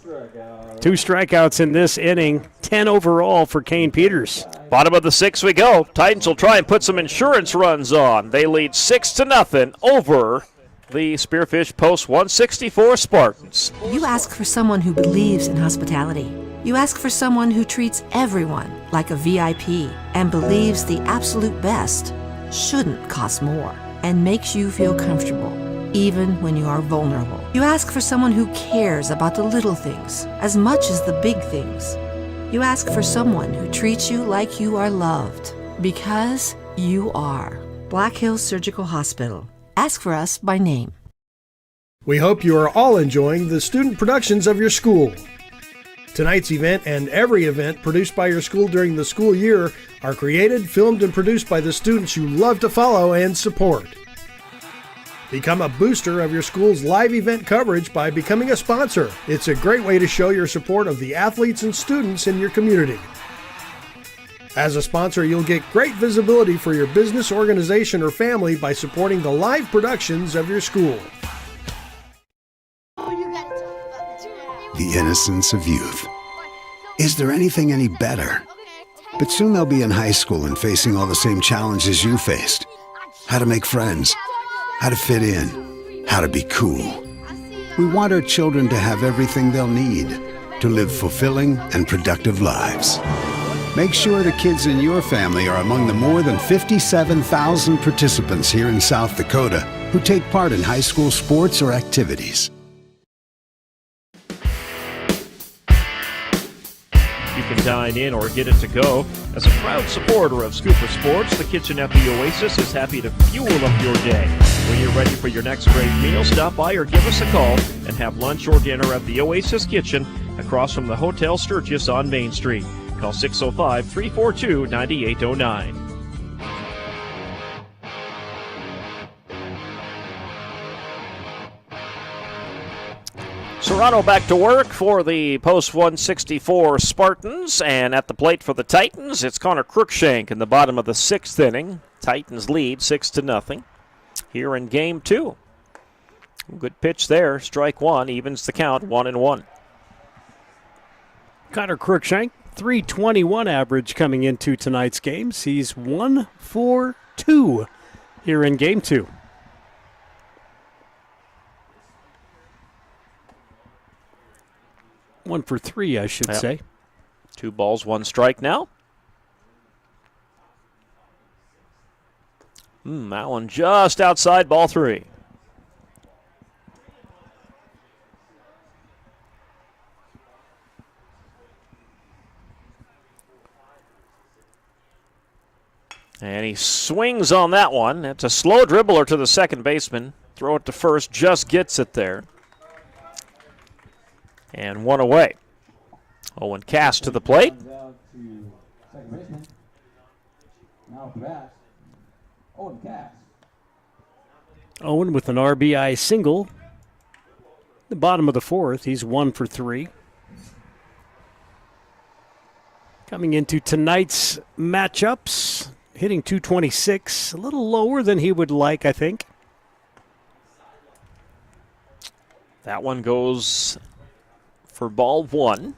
2 strikeouts in this inning, 10 overall for Kane Peters. Bottom of the 6th we go. Titans will try and put some insurance runs on. They lead 6-0 over the Spearfish Post 164 Spartans. You ask for someone who believes in hospitality. You ask for someone who treats everyone like a VIP and believes the absolute best shouldn't cost more and makes you feel comfortable, even when you are vulnerable. You ask for someone who cares about the little things as much as the big things. You ask for someone who treats you like you are loved, because you are. Black Hills Surgical Hospital. Ask for us by name. We hope you are all enjoying the student productions of your school. Tonight's event and every event produced by your school during the school year are created, filmed, and produced by the students you love to follow and support. Become a booster of your school's live event coverage by becoming a sponsor. It's a great way to show your support of the athletes and students in your community. As a sponsor, you'll get great visibility for your business, organization, or family by supporting the live productions of your school. The innocence of youth. Is there anything any better? But soon they'll be in high school and facing all the same challenges you faced. How to make friends, how to fit in, how to be cool. We want our children to have everything they'll need to live fulfilling and productive lives. Make sure the kids in your family are among the more than 57,000 participants here in South Dakota who take part in high school sports or activities. You can dine in or get it to go. As a proud supporter of Scooper Sports, the kitchen at the Oasis is happy to fuel up your day. When you're ready for your next great meal, stop by or give us a call and have lunch or dinner at the Oasis Kitchen across from the Hotel Sturgis on Main Street. Call 605-342-9809. Serrano back to work for the Post 164 Spartans, and at the plate for the Titans, it's Connor Cruikshank in the bottom of the 6th inning. Titans lead 6-0 here in Game 2. Good pitch there. Strike 1 evens the count, 1-1. Connor Cruikshank, .321 average coming into tonight's games. He's 1-for-2 here in Game 2. 1 for 3, I should say. 2 balls, 1 strike now. That one just outside, ball 3. And he swings on that one. It's a slow dribbler to the second baseman. Throw it to first, just gets it there. And 1 away. Owen Cass to the plate. Owen with an RBI single. The bottom of the 4th, he's 1 for 3. Coming into tonight's matchups, hitting .226, a little lower than he would like, I think. That one goes for ball 1.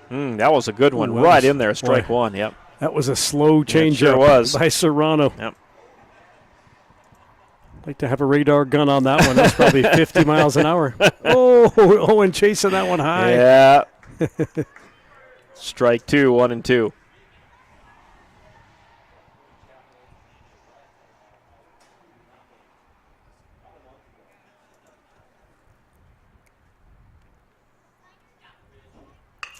That was a good one. Right in there, strike 1, yep. That was a slow changeup by Serrano. Yep. Like to have a radar gun on that one. That's probably 50 miles an hour. Oh, Owen chasing that one high. Yeah. Strike 2, 1 and 2.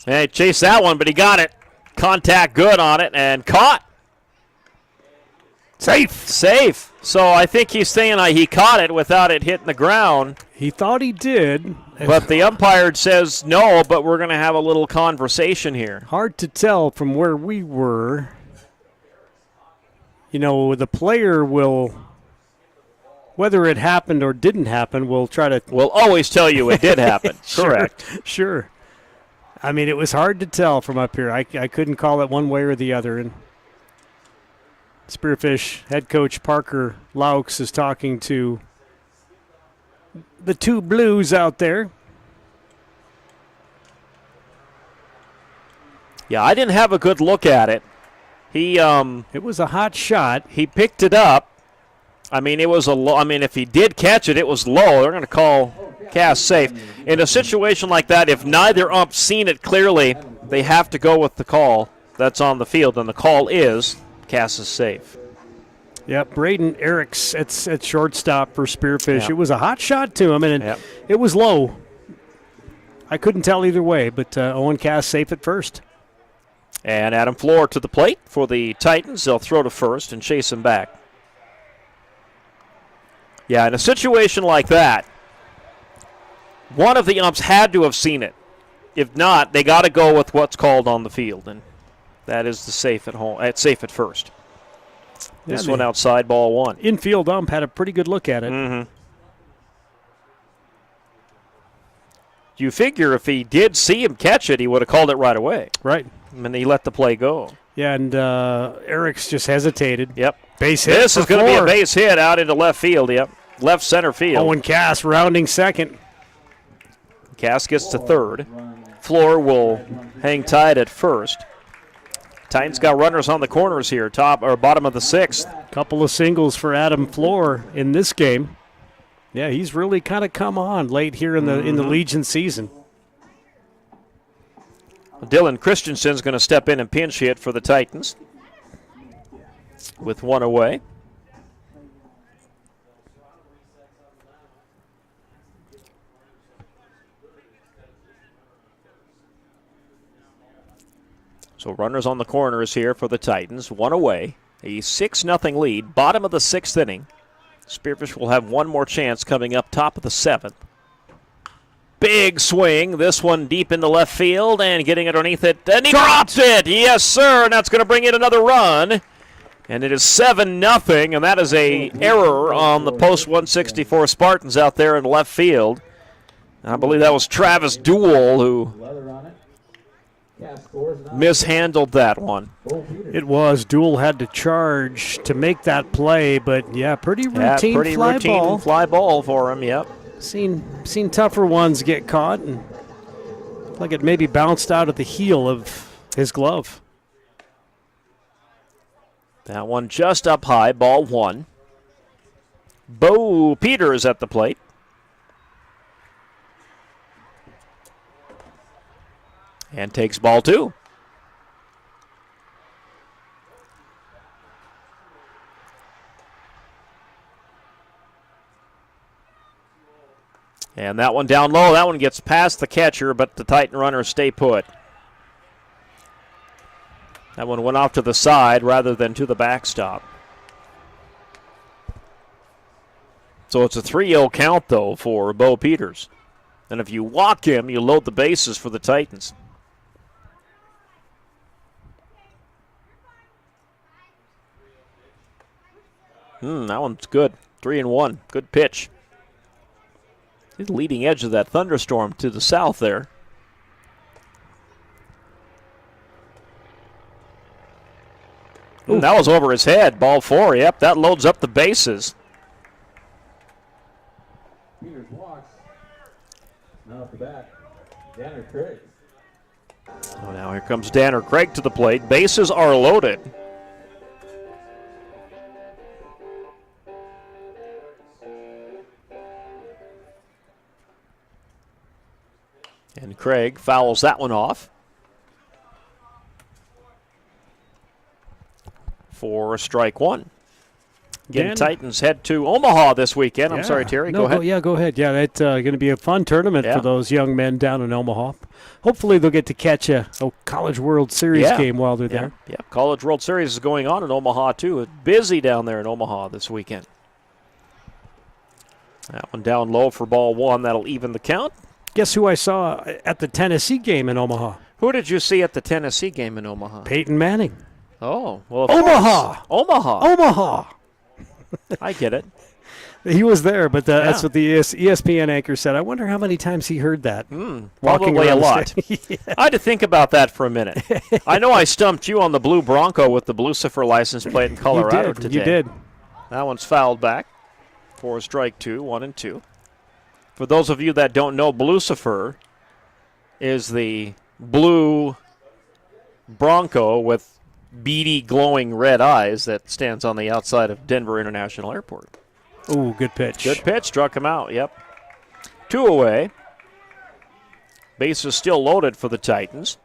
Hey, chased that one, but he got it. Contact good on it and caught. Safe. So I think he's saying he caught it without it hitting the ground. He thought he did. But the umpire says no, but we're going to have a little conversation here. Hard to tell from where we were. You know, the player will, whether it happened or didn't happen, will try to. We'll always tell you it did happen. Correct. Sure. I mean, it was hard to tell from up here. I couldn't call it one way or the other. And Spearfish head coach Parker Laux is talking to the 2 Blues out there. Yeah, I didn't have a good look at it. It was a hot shot. He picked it up. I mean, it was if he did catch it, it was low. They're going to call Cass safe. In a situation like that, if neither ump seen it clearly, they have to go with the call that's on the field, and the call is Cass is safe. Yeah, Braden Eriks at shortstop for Spearfish. Yep. It was a hot shot to him, and it was low. I couldn't tell either way, but Owen Cass safe at first. And Adam Floor to the plate for the Titans. They'll throw to first and chase him back. Yeah, in a situation like that, one of the umps had to have seen it. If not, they got to go with what's called on the field, and that is the safe at home. It's safe at first. This one outside, ball 1. Infield ump had a pretty good look at it. Mm-hmm. You figure if he did see him catch it, he would have called it right away. Right. And he let the play go. Yeah, and Eriks just hesitated. Yep. Base hit. This is going to be a base hit out into left field. Yep. Left center field. Owen Cass rounding second. Cass gets to third. Floor will hang tight at first. Titans got runners on the corners here, top or bottom of the 6th. Couple of singles for Adam Floor in this game. Yeah, he's really kind of come on late here in the Legion season. Dylan Christensen's going to step in and pinch hit for the Titans with 1 away. So runners on the corners here for the Titans. 1 away. A 6-0 lead. Bottom of the 6th inning. Spearfish will have one more chance coming up top of the 7th. Big swing. This one deep into left field and getting underneath it. And he drops it. Yes, sir. And that's going to bring in another run. And it is 7-0. And that is a error on the post 164 Spartans out there in left field. I believe that was Travis Duell who mishandled that one. It was. Duell had to charge to make that play, but yeah, pretty routine fly ball for him, yep. Seen tougher ones get caught, and like it maybe bounced out of the heel of his glove. That one just up high, ball 1. Bo Peters at the plate. And takes ball 2. And that one down low. That one gets past the catcher, but the Titan runners stay put. That one went off to the side rather than to the backstop. So it's a 3-0 count, though, for Bo Peters. And if you walk him, you load the bases for the Titans. That one's good. 3-1. Good pitch. The leading edge of that thunderstorm to the south there. That was over his head. Ball 4. Yep, that loads up the bases. Peters walks. Now at the bat, Danner Craig. So now here comes Danner Craig to the plate. Bases are loaded. And Craig fouls that one off for strike 1. Again, Titans head to Omaha this weekend. I'm sorry, Terry. Go ahead. Go ahead. Yeah, that's going to be a fun tournament for those young men down in Omaha. Hopefully they'll get to catch a College World Series game while they're there. Yeah, College World Series is going on in Omaha, too. It's busy down there in Omaha this weekend. That one down low for ball 1. That'll even the count. Guess who I saw at the Tennessee game in Omaha? Who did you see at the Tennessee game in Omaha? Peyton Manning. Oh, well, Omaha. Omaha. I get it. He was there, but that's what the ESPN anchor said. I wonder how many times he heard that. Probably a lot. I had to think about that for a minute. I know I stumped you on the blue Bronco with the Lucifer license plate in Colorado today. You did. That one's fouled back for strike 2, 1-2. For those of you that don't know, Lucifer is the blue Bronco with beady, glowing red eyes that stands on the outside of Denver International Airport. Ooh, good pitch. Good pitch. Struck him out, yep. 2 away. Bases still loaded for the Titans.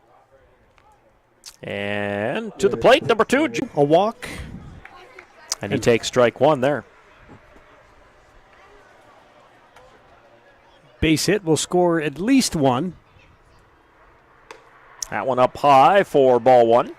And to the plate, number 2. A walk. And he takes strike 1 there. Base hit will score at least 1. That one up high for ball 1.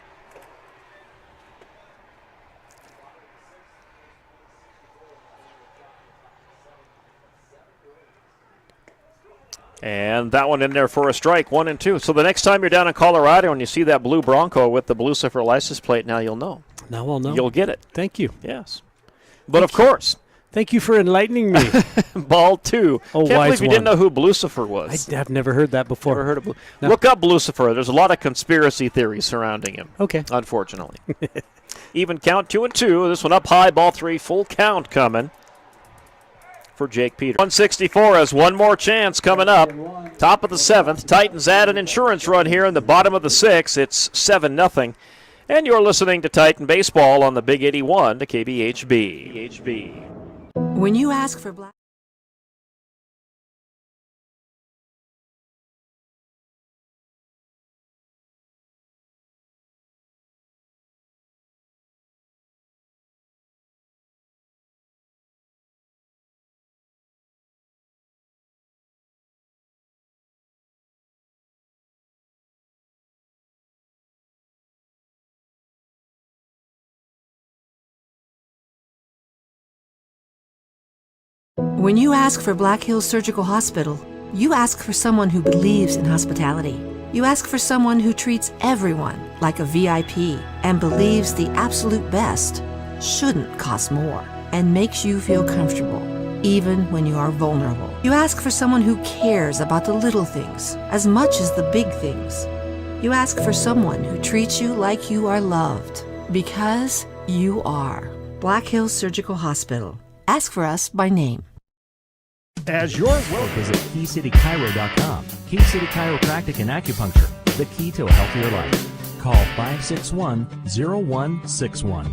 And that one in there for a strike, 1-2. So the next time you're down in Colorado and you see that blue Bronco with the Lucifer license plate, now you'll know. Now I'll know. You'll get it. Thank you. Yes. But of course. Thank you for enlightening me. Ball 2. Oh, Can't believe you didn't know who Lucifer was. I've never heard that before. Never heard of Look up Lucifer. There's a lot of conspiracy theories surrounding him. Okay. Unfortunately. Even count, 2-2. This one up high, ball 3. Full count coming for Jake Peters. 164 has one more chance coming up. Top of the 7th. Titans add an insurance run here in the bottom of the 6th. It's 7-0. And you're listening to Titan Baseball on the Big 81 to KBHB. When you ask for black... When you ask for Black Hills Surgical Hospital, you ask for someone who believes in hospitality. You ask for someone who treats everyone like a VIP and believes the absolute best shouldn't cost more and makes you feel comfortable, even when you are vulnerable. You ask for someone who cares about the little things as much as the big things. You ask for someone who treats you like you are loved, because you are. Black Hills Surgical Hospital. Ask for us by name. As your visit KeyCityChiro.com. Key City Chiropractic and Acupuncture, the key to a healthier life. Call 561-0161.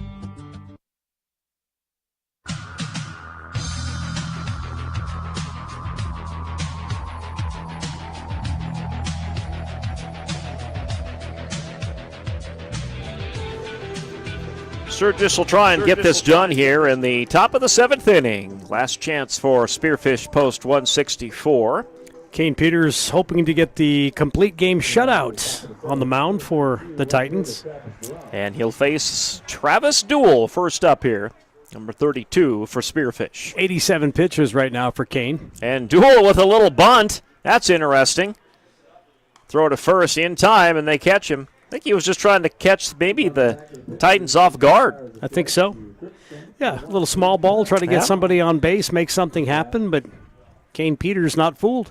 Sturgis will try and get this done here in the top of the 7th inning. Last chance for Spearfish post 164. Kane Peters hoping to get the complete game shutout on the mound for the Titans. And he'll face Travis Duell first up here, number 32 for Spearfish. 87 pitches right now for Kane. And Duell with a little bunt. That's interesting. Throw to first in time, and they catch him. I think he was just trying to catch maybe the Titans off guard. I think so. Yeah, a little small ball, try to get somebody on base, make something happen, but Kane Peters not fooled.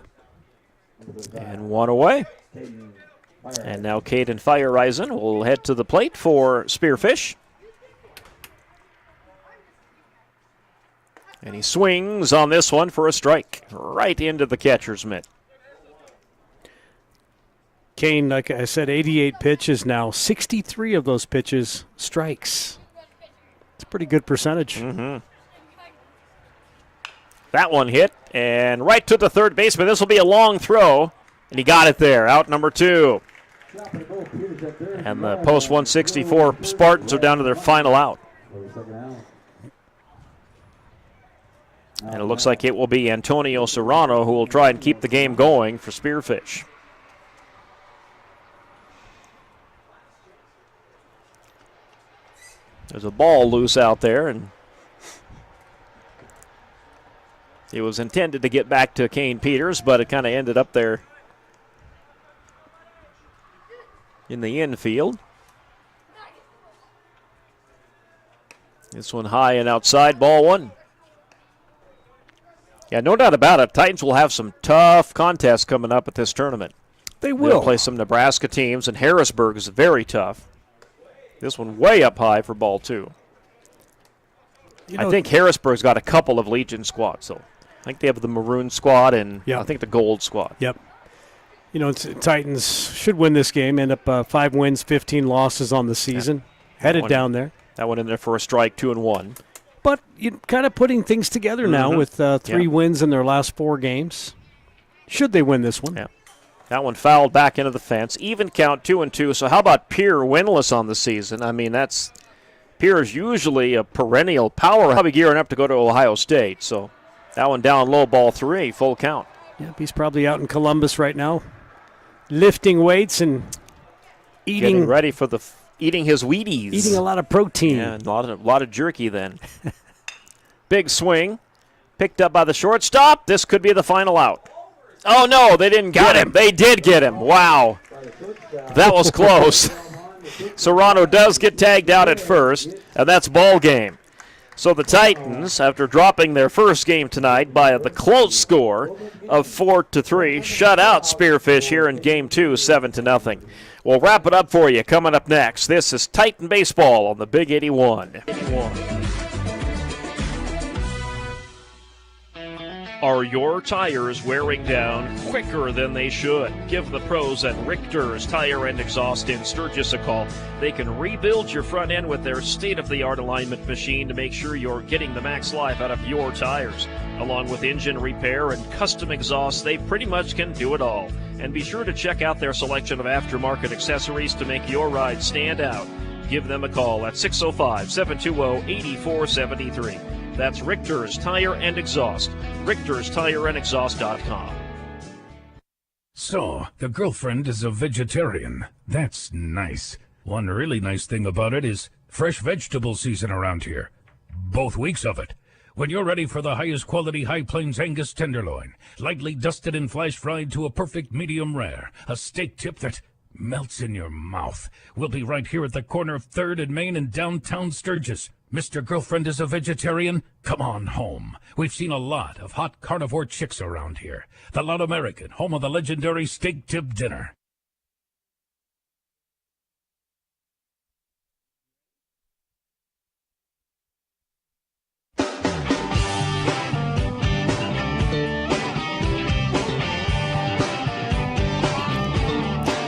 And one away. And now Caden Firereisen will head to the plate for Spearfish. And he swings on this one for a strike, right into the catcher's mitt. Kane, like I said, 88 pitches now. 63 of those pitches strikes. It's a pretty good percentage. Mm-hmm. That one hit, and right to the third baseman. This will be a long throw, and he got it there. Out number 2. And the post 164 Spartans are down to their final out. And it looks like it will be Antonio Serrano who will try and keep the game going for Spearfish. There's a ball loose out there, and it was intended to get back to Kane Peters, but it kind of ended up there in the infield. This one high and outside, ball 1. Yeah, no doubt about it. Titans will have some tough contests coming up at this tournament. They will. They'll play some Nebraska teams, and Harrisburg is very tough. This one way up high for ball 2. I think Harrisburg's got a couple of Legion squads, though. I think they have the Maroon squad and I think the Gold squad. Yep. You know, Titans should win this game, end up 5 wins, 15 losses on the season. Headed down there. That one in there for a strike, 2-1. But you're kind of putting things together now with 3 wins in their last 4 games. Should they win this one? Yeah. That one fouled back into the fence. Even count 2-2. So how about Pierre winless on the season? I mean, Pierre's usually a perennial power. Probably gearing up to go to Ohio State. So that one down low, ball 3, full count. Yeah, he's probably out in Columbus right now, lifting weights and getting ready for eating his Wheaties. Eating a lot of protein. Yeah, a lot of jerky then. Big swing, picked up by the shortstop. This could be the final out. Oh, no, they didn't get him. They did get him. Wow. That was close. Serrano does get tagged out at first, and that's ball game. So the Titans, after dropping their first game tonight by the close score of 4-3, shut out Spearfish here in Game 2, 7-0. We'll wrap it up for you coming up next. This is Titan Baseball on the Big 81. Are your tires wearing down quicker than they should? Give the pros at Richter's Tire and Exhaust in Sturgis a call. They can rebuild your front end with their state-of-the-art alignment machine to make sure you're getting the max life out of your tires. Along with engine repair and custom exhausts, they pretty much can do it all. And be sure to check out their selection of aftermarket accessories to make your ride stand out. Give them a call at 605-720-8473. That's Richter's Tire and Exhaust. RichtersTireandExhaust.com. So, the girlfriend is a vegetarian. That's nice. One really nice thing about it is fresh vegetable season around here. Both weeks of it. When you're ready for the highest quality High Plains Angus tenderloin, lightly dusted and flash fried to a perfect medium rare, a steak tip that melts in your mouth. We'll be right here at the corner of 3rd and Main in downtown Sturgis. Mr. Girlfriend is a vegetarian? Come on home. We've seen a lot of hot carnivore chicks around here. The Loud American, home of the legendary steak tip dinner.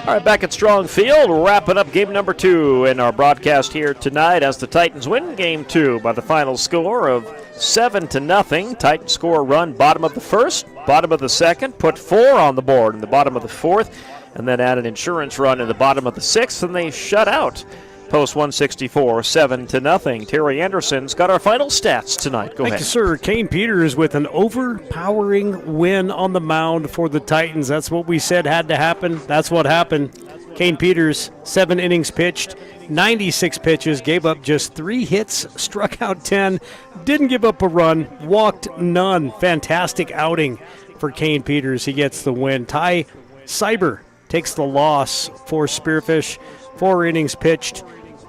All right, back at Strong Field, wrapping up game number 2 in our broadcast here tonight as the Titans win game 2 by the final score of 7-0. Titans score a run bottom of the first, bottom of the second, put 4 on the board in the bottom of the fourth, and then add an insurance run in the bottom of the sixth, and they shut out Post 164, 7-0. Terry Anderson's got our final stats tonight. Go Thank ahead. you, sir. Kane Peters with an overpowering win on the mound for the Titans. That's what we said had to happen. That's what happened. Kane Peters, 7 innings pitched, 96 pitches, gave up just 3 hits, struck out 10, didn't give up a run, walked none. Fantastic outing for Kane Peters. He gets the win. Ty Cyber takes the loss for Spearfish. 4 innings pitched,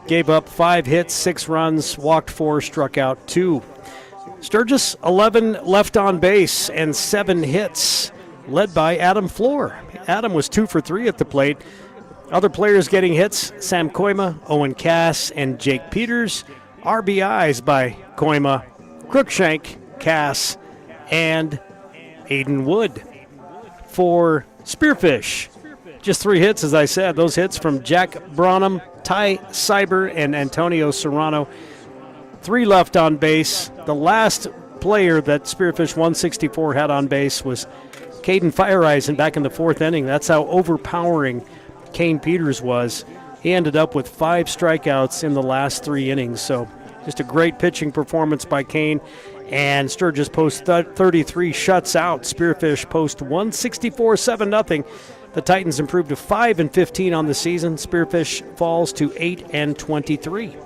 gave up 5 hits, 6 runs, walked 4, struck out 2. Sturgis, 11 left on base and 7 hits, led by Adam Floor. Adam was 2 for 3 at the plate. Other players getting hits, Sam Koima, Owen Cass, and Jake Peters. RBIs by Koima, Crookshank, Cass, and Aiden Wood. For Spearfish, just 3 hits, as I said. Those hits from Jack Branham, Ty Cyber, and Antonio Serrano. 3 left on base. The last player that Spearfish 164 had on base was Caden Fireisen back in the 4th inning. That's how overpowering Kane Peters was. He ended up with 5 strikeouts in the last 3 innings. So just a great pitching performance by Kane. And Sturgis post 33 shuts out. Spearfish post 164, 7-0. The Titans improved to 5-15 on the season. Spearfish falls to 8-23.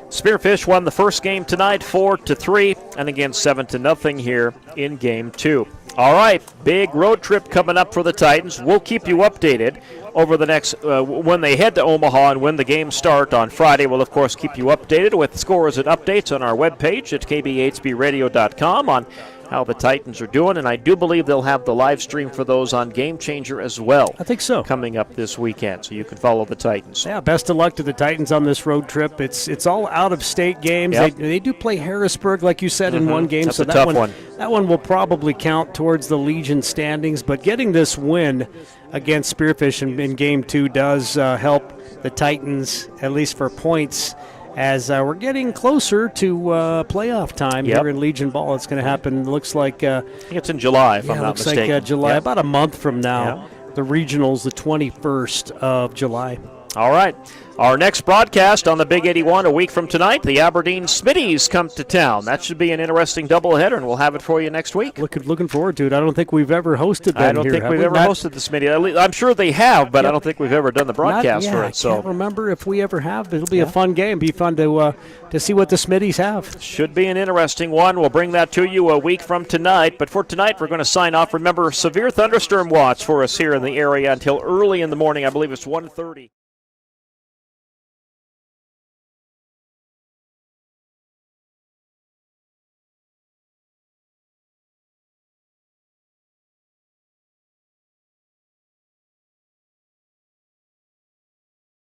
Spearfish won the first game tonight 4-3, and again 7-0 here in game 2. All right, big road trip coming up for the Titans. We'll keep you updated over the next, when they head to Omaha and when the games start on Friday. We'll, of course, keep you updated with scores and updates on our webpage at kbhbradio.com on how the Titans are doing, and I do believe they'll have the live stream for those on Game Changer as well. I think so. Coming up this weekend, so you can follow the Titans. Yeah, best of luck to the Titans on this road trip. It's all out-of-state games. Yep. They do play Harrisburg, like you said, in one game. That's so a tough one. That one will probably count towards the Legion standings, but getting this win against Spearfish in Game 2 does help the Titans, at least for points, as we're getting closer to playoff time here in Legion Ball. It's going to happen, looks like... I think it's in July, if I'm not mistaken. Looks like July, about a month from now. The regionals, the 21st of July. All right. Our next broadcast on the Big 81 a week from tonight, the Aberdeen Smitties come to town. That should be an interesting doubleheader, and we'll have it for you next week. Looking forward to it. I don't think we've ever hosted that. I don't think we've ever hosted the Smitty. I'm sure they have, but I don't think we've ever done the broadcast for it. I can't remember if we ever have. It'll be a fun game. Be fun to see what the Smitties have. Should be an interesting one. We'll bring that to you a week from tonight. But for tonight, we're going to sign off. Remember, severe thunderstorm watch for us here in the area until early in the morning. I believe it's 1:30.